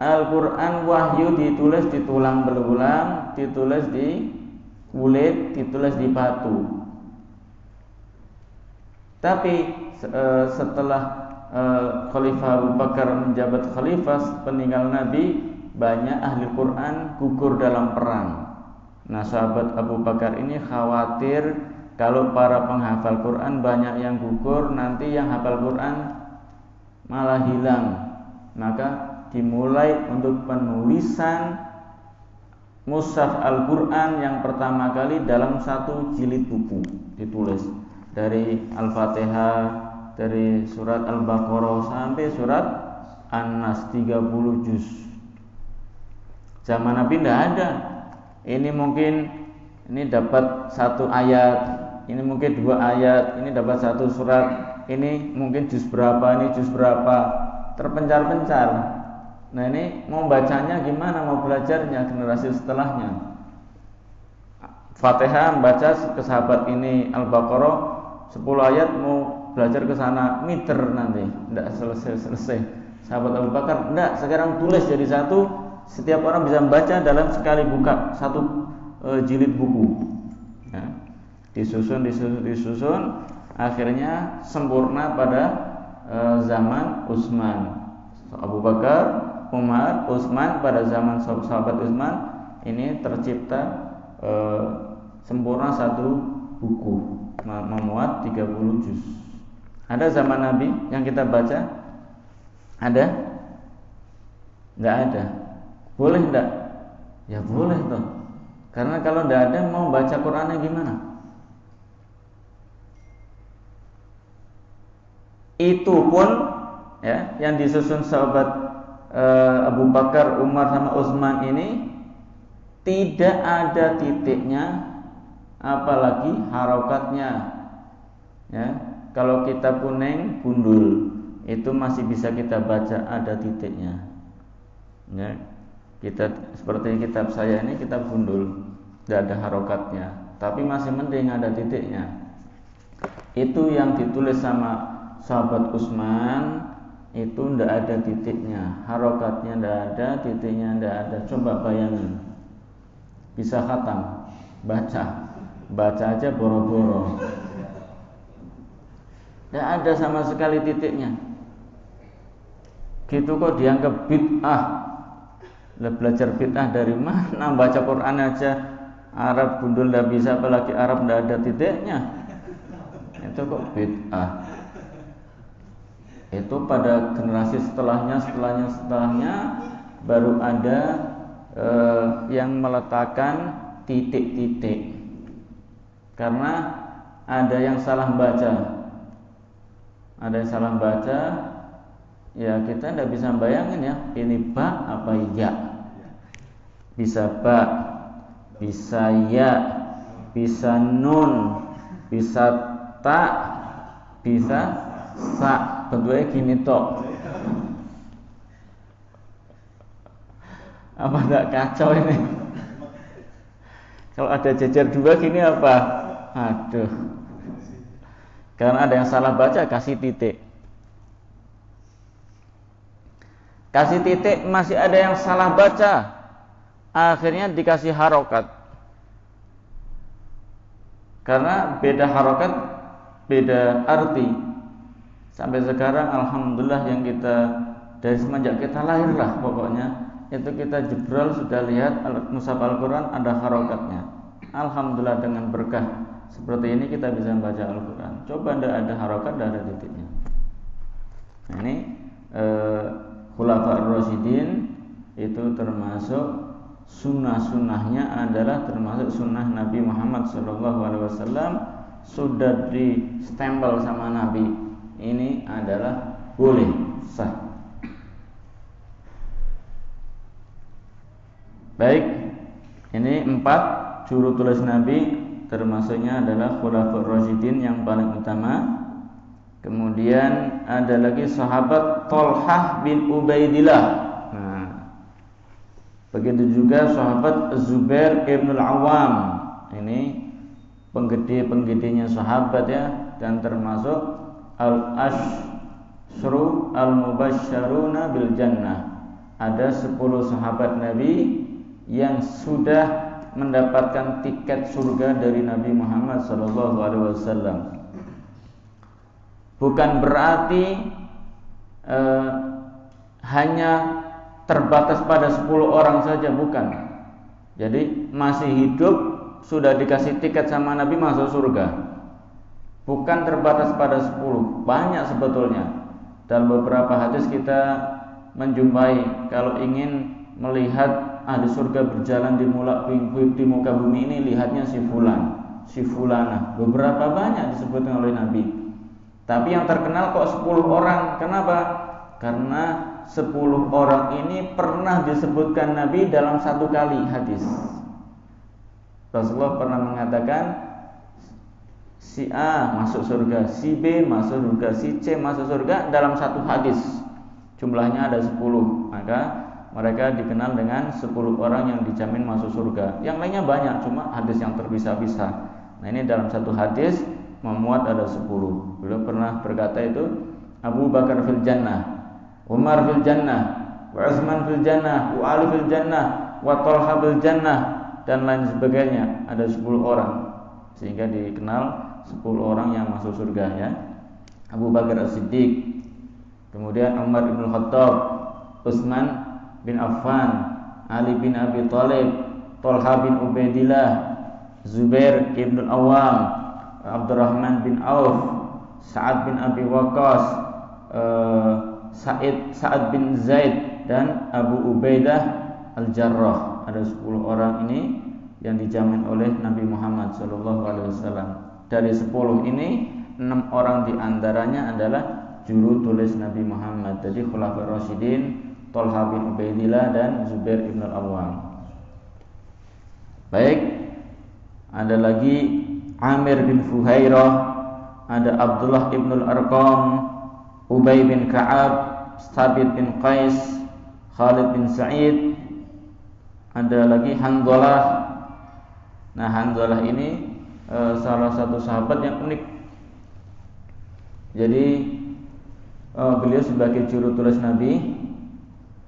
Al-Quran wahyu ditulis di tulang belulang, ditulis di kulit, ditulis di batu. Tapi setelah Khalifah Abu Bakar menjabat khalifah peninggal Nabi, banyak ahli Quran gugur dalam perang. Nah, sahabat Abu Bakar ini khawatir kalau para penghafal Quran banyak yang gugur, nanti yang hafal Quran malah hilang. Maka dimulai untuk penulisan mushaf Al-Quran yang pertama kali dalam satu jilid buku, ditulis dari Al-Fatihah, dari surat Al-Baqarah sampai surat An-Nas 30 juz. Zaman Nabi tidak ada. Ini mungkin ini dapat satu ayat, ini mungkin dua ayat, ini dapat satu surat, ini mungkin juz berapa, ini juz berapa, terpencar-pencar. Nah, ini mau bacanya gimana, mau belajarnya generasi setelahnya. Fatihah baca ke sahabat ini, Al-Baqarah 10 ayat mau belajar ke sana meter nanti, tidak selesai. Sahabat Abu Bakar tidak, sekarang tulis jadi satu, setiap orang bisa membaca dalam sekali buka satu jilid buku. Ya. Disusun, akhirnya sempurna pada zaman Utsman. Abu Bakar, Umar, Utsman, pada zaman sahabat Utsman ini tercipta sempurna satu buku memuat 30 juz. Ada zaman Nabi yang kita baca? Ada? Enggak ada. Boleh enggak? Ya boleh toh. Karena kalau enggak ada, mau baca Qur'annya gimana? Itu pun ya, yang disusun sahabat Abu Bakar, Umar sama Utsman ini tidak ada titiknya, apalagi harokatnya. Ya, kalau kita kuning gundul itu masih bisa kita baca, ada titiknya. Ya, kita seperti kitab saya ini kitab gundul, tidak ada harokatnya, tapi masih mending ada titiknya. Itu yang ditulis sama sahabat Utsman itu tidak ada titiknya, harokatnya tidak ada, titiknya tidak ada. Coba bayangin, bisa khatam, baca aja boro-boro, tidak ada sama sekali titiknya. Gitu kok dianggap bid'ah. Belajar bid'ah dari mana? Baca Quran aja Arab gundul tidak bisa, apalagi Arab tidak ada titiknya. Itu kok bid'ah. Itu pada generasi setelahnya baru ada yang meletakkan titik-titik. Karena ada yang salah baca. Ada yang salah baca, ya kita tidak bisa bayangin ya, ini ba apa ya. Bisa ba, bisa ya, bisa nun, bisa ta, bisa sa. Bentuknya gini tok. Apa enggak kacau ini? Kalau ada jejer dua gini apa? Aduh. Karena ada yang salah baca, kasih titik. Kasih titik, masih ada yang salah baca, akhirnya dikasih harokat. Karena beda harokat, beda arti. Sampai sekarang alhamdulillah yang kita dari semenjak kita lahirlah pokoknya itu kita jebrol sudah lihat mushaf Al-Quran ada harokatnya. Alhamdulillah dengan berkah seperti ini kita bisa membaca Al-Quran. Coba tidak ada harokat, tidak ada titiknya. Nah, ini Khulafaur Rasyidin itu termasuk sunnah-sunnahnya adalah termasuk sunnah Nabi Muhammad SAW, sudah di stempel sama Nabi. Ini adalah boleh, sah. Baik, ini 4 juru tulis Nabi, termasuknya adalah Khulafaur Rasyidin yang paling utama. Kemudian ada lagi sahabat Thalhah bin Ubaidillah. Nah, begitu juga sahabat Zubair ibn al-Awwam. Ini penggede-penggedenya sahabat ya, dan termasuk al-asyru al-mubasysyaruna bil jannah. Ada 10 sahabat Nabi yang sudah mendapatkan tiket surga dari Nabi Muhammad SAW. Bukan berarti hanya terbatas pada 10 orang saja, bukan. Jadi masih hidup sudah dikasih tiket sama Nabi masuk surga. Bukan terbatas pada 10, banyak sebetulnya. Dalam beberapa hadis kita menjumpai kalau ingin melihat ahli surga berjalan di muka bumi ini, lihatnya si fulan, si fulana. Beberapa banyak disebutkan oleh Nabi. Tapi yang terkenal kok 10 orang. Kenapa? Karena 10 orang ini pernah disebutkan Nabi dalam satu kali hadis. Rasulullah pernah mengatakan si A masuk surga, si B masuk surga, si C masuk surga dalam satu hadis. Jumlahnya ada 10. Maka mereka dikenal dengan 10 orang yang dijamin masuk surga. Yang lainnya banyak, cuma hadis yang terpisah-pisah. Nah, ini dalam satu hadis memuat ada 10. Beliau pernah berkata itu, Abu Bakar fil jannah, Umar fil jannah, wa Utsman fil jannah, wa Ali fil jannah, wa Talha fil jannah, dan lain sebagainya. Ada 10 orang, sehingga dikenal 10 orang yang masuk surga, ya. Abu Bakar As-Siddiq, kemudian Umar bin Khattab, Utsman bin Affan, Ali bin Abi Thalib, Talha bin Ubaidillah, Zubair bin Al-Awwam, Abdurrahman bin Auf, Sa'ad bin Abi Waqqas, Sa'ad bin Zaid, dan Abu Ubaidah Al-Jarrah. Ada 10 orang ini yang dijamin oleh Nabi Muhammad SAW. Dari 10 ini 6 orang diantaranya adalah juru tulis Nabi Muhammad. Jadi Khulafaur Rasyidin, Talha bin Ubaidillah, dan Zubair bin Al-Awwam. Baik, ada lagi Amir bin Fuhairah, ada Abdullah bin Al-Arqam, Ubay bin Ka'ab, Thabit bin Qais, Khalid bin Sa'id. Ada lagi Hanzalah. Nah, Hanzalah ini salah satu sahabat yang unik. Jadi beliau sebagai juru tulis Nabi.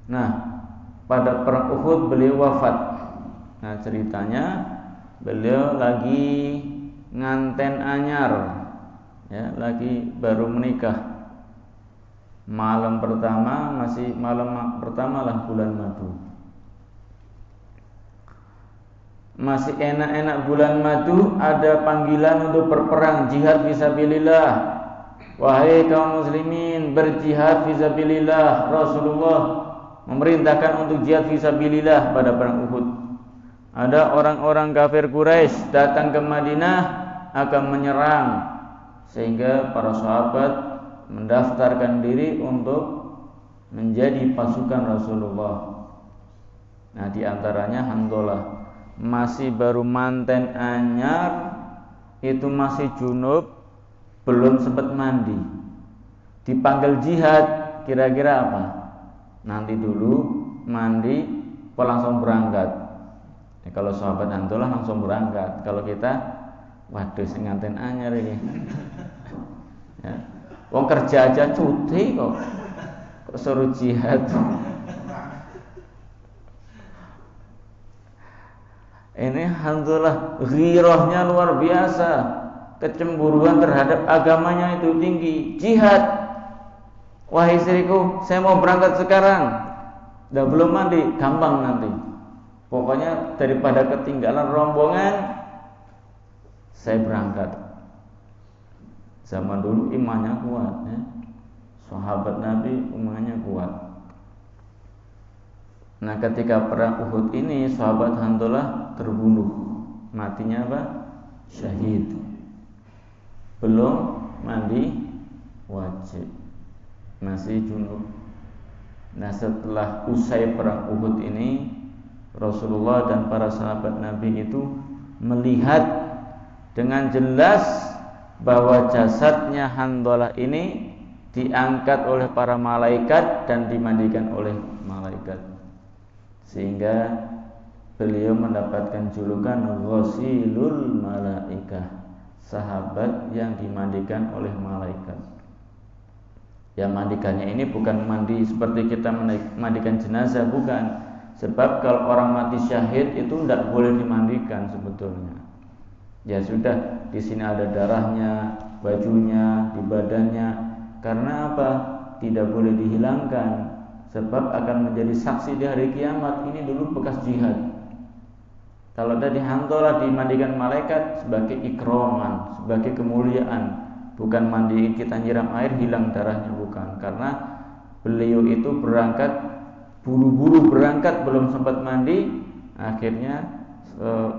Nah, pada perang Uhud beliau wafat. Nah, ceritanya beliau lagi nganten anyar, ya, lagi baru menikah. Malam pertama lah bulan madu. Masih enak-enak bulan madu, ada panggilan untuk berperang, jihad fisabilillah. Wahai kaum muslimin, berjihad fisabilillah. Rasulullah memerintahkan untuk jihad fisabilillah pada perang Uhud. Ada orang-orang kafir Quraisy datang ke Madinah akan menyerang, sehingga para sahabat mendaftarkan diri untuk menjadi pasukan Rasulullah. Nah, diantaranya Hanzalah, masih baru manten anyar, itu masih junub, belum sempat mandi. Dipanggil jihad, kira-kira apa? Nanti dulu mandi, apa langsung berangkat? Ya, kalau sahabat Hanzalah langsung berangkat. Kalau kita, waduh, nganten anyar ini. Ya. Wong kerja aja cuti kok suruh jihad. Ini Hanzalah ghirahnya luar biasa, kecemburuan terhadap agamanya itu tinggi. Jihad, wahai istriku, saya mau berangkat sekarang. Dah belum mandi, gampang nanti. Pokoknya daripada ketinggalan rombongan, saya berangkat. Zaman dulu imannya kuat, ya. Sahabat Nabi imannya kuat. Nah, ketika perang Uhud ini sahabat Hanzalah terbunuh. Matinya apa? Syahid. Belum mandi wajib, masih junub. Nah, setelah usai perang Uhud ini, Rasulullah dan para sahabat Nabi itu melihat dengan jelas bahwa jasadnya Hanzalah ini diangkat oleh para malaikat dan dimandikan oleh malaikat, sehingga beliau mendapatkan julukan Ghasilul Malaikah, sahabat yang dimandikan oleh malaikat. Yang mandikannya ini bukan mandi seperti kita mandikan jenazah, bukan. Sebab kalau orang mati syahid itu tidak boleh dimandikan sebetulnya. Ya sudah, di sini ada darahnya, bajunya, di badannya. Karena apa? Tidak boleh dihilangkan. Sebab akan menjadi saksi di hari kiamat. Ini dulu bekas jihad. Kalau tadi hantola dimandikan malaikat sebagai ikroman, sebagai kemuliaan. Bukan mandi kita nyiram air hilang darahnya, bukan. Karena beliau itu berangkat, buru-buru berangkat, belum sempat mandi, akhirnya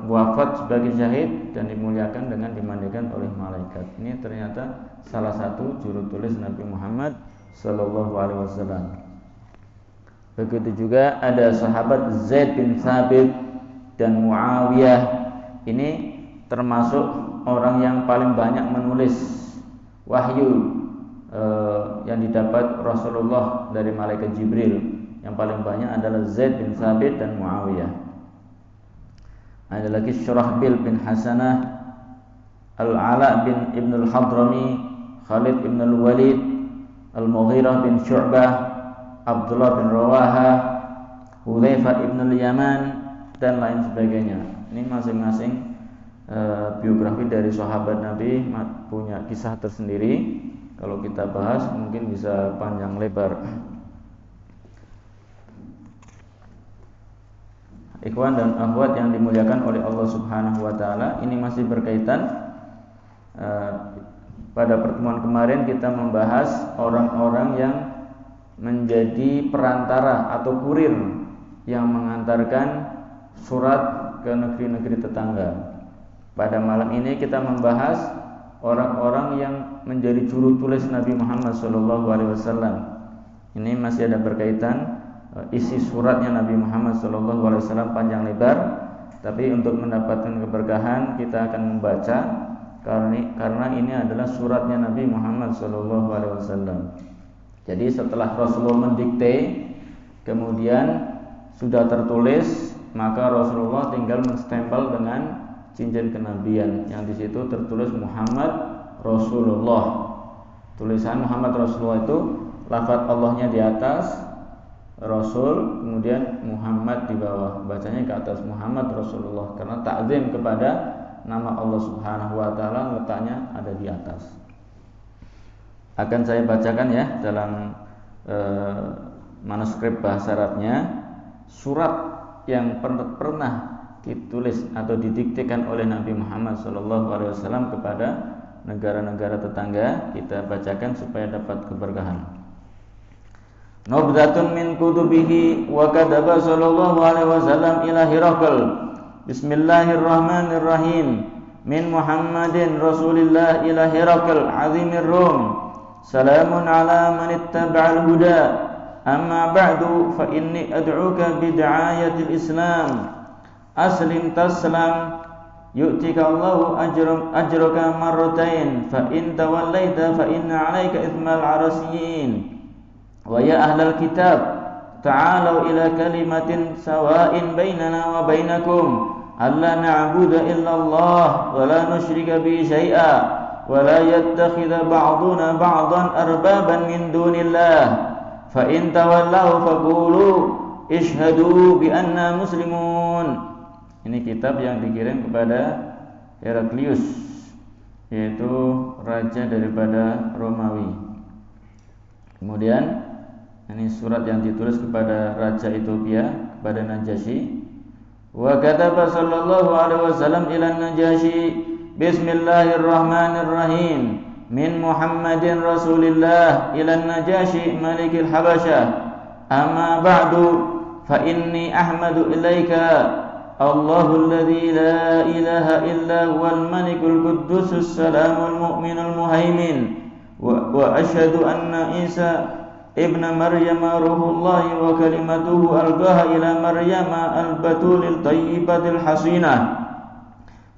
wafat sebagai syahid dan dimuliakan dengan dimandikan oleh malaikat. Ini ternyata salah satu juru tulis Nabi Muhammad sallallahu alaihi wasallam. Begitu juga ada sahabat Zaid bin Thabit dan Muawiyah. Ini termasuk orang yang paling banyak menulis wahyu yang didapat Rasulullah dari malaikat Jibril. Yang paling banyak adalah Zaid bin Thabit dan Muawiyah. Ada lagi Syurahbil bin Hasanah, Al-Ala bin Ibn al-Hadrami, Khalid bin al-Walid, Al-Mughirah bin Syu'bah, Abdullah bin Rawaha, Hudzaifah ibn al-Yaman, dan lain sebagainya. Ini masing-masing biografi dari sahabat Nabi punya kisah tersendiri. Kalau kita bahas mungkin bisa panjang lebar. Ikhwan dan akhwat yang dimuliakan oleh Allah Subhanahu wa taala, ini masih berkaitan. Pada pertemuan kemarin kita membahas orang-orang yang menjadi perantara atau kurir yang mengantarkan surat ke negeri-negeri tetangga. Pada malam ini kita membahas orang-orang yang menjadi juru tulis Nabi Muhammad SAW. Ini masih ada berkaitan isi suratnya Nabi Muhammad SAW panjang lebar. Tapi untuk mendapatkan keberkahan kita akan membaca karena ini adalah suratnya Nabi Muhammad SAW. Jadi setelah Rasulullah mendikte, kemudian sudah tertulis, maka Rasulullah tinggal menstempel dengan cincin kenabian yang di situ tertulis Muhammad Rasulullah. Tulisan Muhammad Rasulullah itu lafaz Allahnya di atas, Rasul, kemudian Muhammad di bawah. Bacanya ke atas Muhammad Rasulullah karena takzim kepada nama Allah Subhanahu wa taala, letaknya ada di atas. Akan saya bacakan ya dalam manuskrip bahasa Arabnya surat yang pernah ditulis atau didiktekan oleh Nabi Muhammad SAW kepada negara-negara tetangga. Kita bacakan supaya dapat keberkahan. Nubdatun min kutubihi wa kataba sallallahu alaihi wasallam ila Hirakal. Bismillahirrahmanirrahim. Min Muhammadin Rasulillah ila Hirakal azimir Rum. Salamun ala man ittaba'al huda. Amma ba'du fa inni ad'uka bid'ayatil Islam. Aslim taslam yu'tika Allahu ajraka marratain fa in tawallaita fa inna 'alaika ithmal 'arasiyin wa ya ahlal kitab ta'alu ila kalimatin sawa'in bainana wa bainakum alla na'budu illa Allah wa la nusyrika bihi syai'a wa la yattakhidha ba'duna ba'dan arbaban min dunillah fa in tawallaw faqulu ishhadu bi anna muslimun. Ini kitab yang dikirim kepada Heraklius, yaitu raja daripada Romawi. Kemudian ini surat yang ditulis kepada raja Ethiopia, kepada Najasyi. Wa kataba sallallahu alaihi wasallam ila Najasyi, Bismillahirrahmanirrahim. Min Muhammadin Rasulillah ila Najasyi Malikil Habasyah. Amma ba'du fa inni ahmadu ilaika Allahul ladzi la ilaha illa huwal malikul quddusus salamul mu'minul muhaimin wa asyhadu anna Isa ibn Maryam ruhullahi wa kalimatuhu alqaha ila Maryam al-batulil tayyibatil hasinah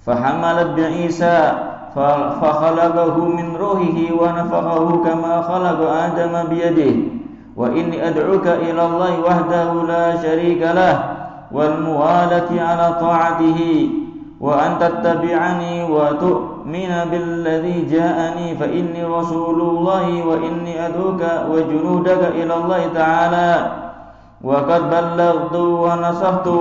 fahamalat bi Isa fa khalaqahu min ruhihi wa nafakhahu kama khalaqa Adama bi yadihi wa inni ad'uka ila Allah wahdahu la syarika lah wal muwalati ala ta'atihi wa an tattabi'ani wa tu'mina billadzi ja'ani fa inni rasulullahi wa inni aduka wa junudaka ila Allah ta'ala wa qad ballaghtu wa nasahtu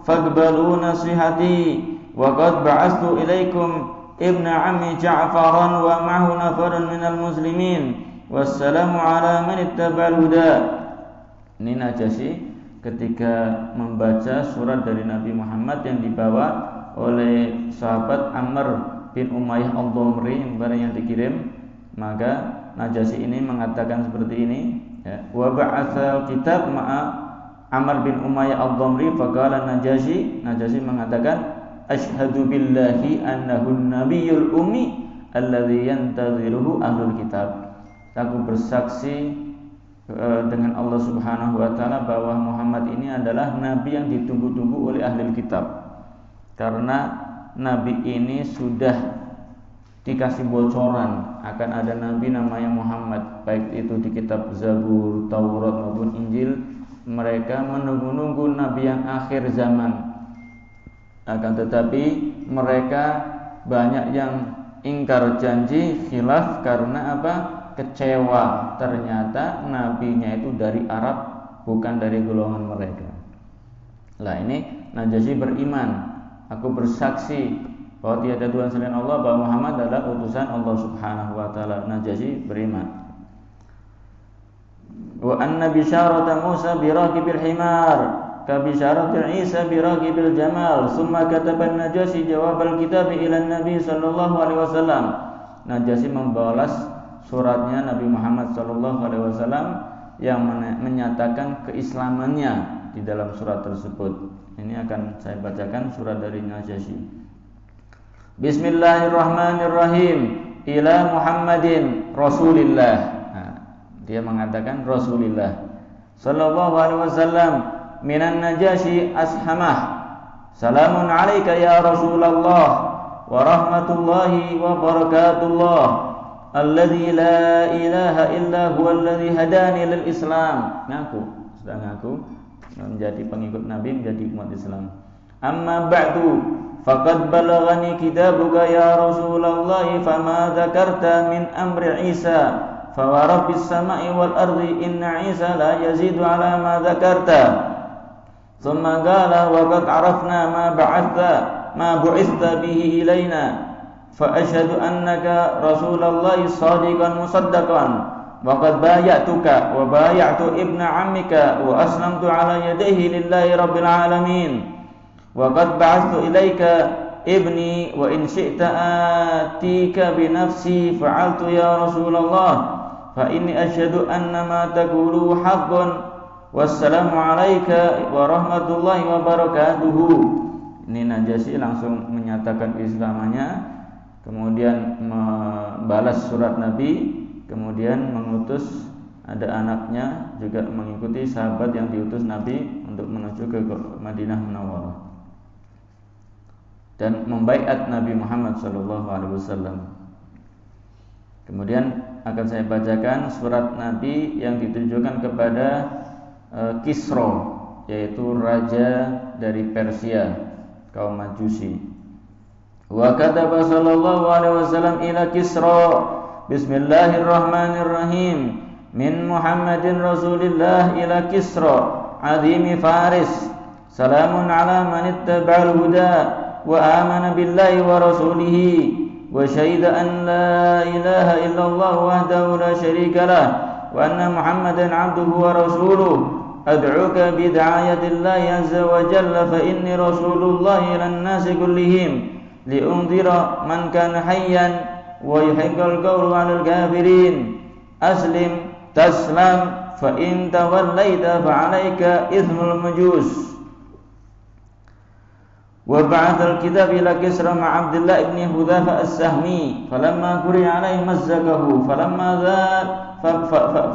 faqbalu nasihati wa qad ba'astu ilaikum ibna ammi Ja'faran wa ma'ahu nafarun minal muslimin wassalamu ala man ittaba'al huda. Ini Najasyi ketika membaca surat dari Nabi Muhammad yang dibawa oleh sahabat Amr bin Umayyah Ad-Damri yang dikirim, maka Najasyi ini mengatakan seperti ini, ya, wa ba'atsal kitab ma'a Amr bin Umayyah Ad-Damri faqala Najasyi mengatakan asyhadu billahi annahu nabiyyul ummi alladzi yantaziruhu ahlul kitab. Aku bersaksi dengan Allah Subhanahu wa taala bahwa Muhammad ini adalah nabi yang ditunggu-tunggu oleh ahli kitab. Karena nabi ini sudah dikasih bocoran akan ada nabi namanya Muhammad, baik itu di kitab Zabur, Taurat maupun Injil. Mereka menunggu-nunggu nabi yang akhir zaman. Akan tetapi mereka banyak yang ingkar janji, khilaf karena apa? Kecewa, ternyata nabinya itu dari Arab, bukan dari golongan mereka. Lah ini Najasyi beriman, aku bersaksi bahwa tiada Tuhan selain Allah, bahwa Muhammad adalah utusan Allah Subhanahu wa taala. Najasyi beriman. Wa anna bisyarata Musa biraqibil himar ka bisyarati Isa biraqibil jamal. Summa kataba Najasyi jawabal kitab ila Nabi sallallahu alaihi wasallam. Najasyi membalas suratnya Nabi Muhammad SAW yang menyatakan keislamannya di dalam surat tersebut. Ini akan saya bacakan surat dari Najasyi. Bismillahirrahmanirrahim. Ila Muhammadin Rasulillah. Nah, dia mengatakan Rasulillah sallallahu alaihi wasallam minan Najasyi ashamah. Salamun alaika ya Rasulullah wa rahmatullahi wa barakatullah. Alladzi la ilaha illa huwa alladzi hadani lil Islam. Sudah ngaku menjadi pengikut Nabi, menjadi umat Islam. Amma ba'du faqad balaghani kitabuka ya Rasulullah fama dzakarta min amri Isa fa wa rabbis samai wal ardi inna Isa la yazidu ala ma dzakarta. Thumma qala wa qad arafna ma bu'itha bihi ilaina فأشهد أنك رسول الله صادقا مصدقا وقد بايعتك وبايعت ابن عمك وأسلمت على يديه لله رب العالمين وقد بعثت إليك ابني وإن شئت آتيك بنفسي فعلت يا رسول الله فإني أشهد أن ما تقوله حق والسلام عليك ورحمة الله وبركاته. Ini Najasyi langsung menyatakan keislamannya, kemudian membalas surat Nabi, kemudian mengutus, ada anaknya juga mengikuti sahabat yang diutus Nabi untuk menuju ke Madinah Munawwarah dan membaiat Nabi Muhammad SAW. Kemudian akan saya bacakan surat Nabi yang ditujukan kepada Kisra, yaitu raja dari Persia, kaum Majusi. Wa kataba sallallahu alaihi wasallam ila Kisra Bismillahirrahmanirrahim min Muhammadin Rasulillah ila Kisra adhimi Faris. Salamun ala man ittaba'al huda wa amana billahi wa rasulihi wa syahida an la ilaha illallah wahdahu la syarika lah wa anna Muhammadan abduhu wa rasuluh. Ad'uka bid'ayatillahi azza wa jalla fa inni rasulullah ilan nasi kullihim li'undhira man kana hayyan wa yuhiqqal qawlu 'alal kafirin. Aslim taslam fa in tawallaita fa 'alaika ithmul majus. Wa ba'athal kitab ila Kisra ma' Abdullah ibn Hudzafa as-Sahmi falamma quri'a alayhi mazzakahu falamma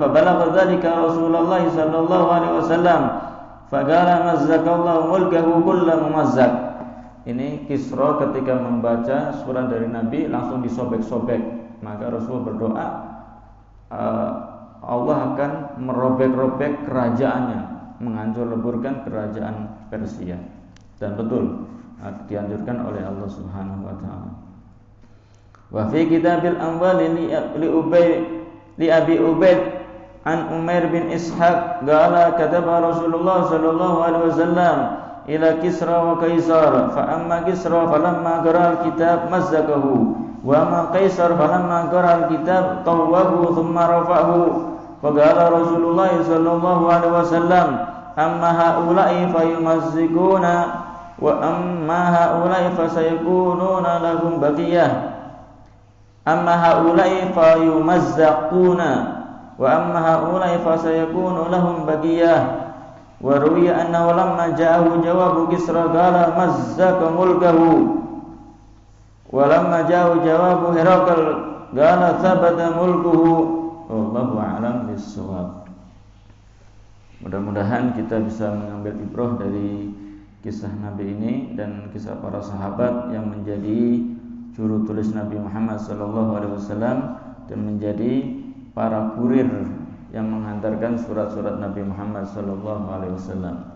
fabalagha dhalika Rasulullah sallallahu alaihi wasallam faqala mazzakallahu mulkahu kullu mumazzak. Ini Kisra ketika membaca surat dari Nabi langsung disobek-sobek, maka Rasul berdoa Allah akan merobek-robek kerajaannya, menghancur leburkan kerajaan Persia. Dan betul dianjurkan oleh Allah Subhanahu wa taala. Wa fi kitabil amwali li Abi Ubaid an Umair bin Ishaq qala kataba Rasulullah sallallahu alaihi wasallam ila Kisra wa Kaisar fa amma Kisra falamma qara al-kitab mazzakahu wa amma Kaisar falamma qara al-kitab tawwahu thumma rafa'ahu fa qala Rasulullah sallallahu alaihi wasallam amma haula'i fayumazzikuna wa amma haula'i fasayakununa lahum baqiyah amma haula'i fayumazzaquna wa amma haula'i fasayakunu lahum baqiyah. Wa ruwiya annahu lamma ja'ahu jawabu Kisra qala mazzaka mulkahu wa lamma ja'ahu jawabu Herakl qala thabata mulkuhu. Wallahu a'lam bis-shawab. Mudah-mudahan kita bisa mengambil ibrah dari kisah Nabi ini dan kisah para sahabat yang menjadi juru tulis Nabi Muhammad SAW dan menjadi para kurir yang menghantarkan surat-surat Nabi Muhammad SAW.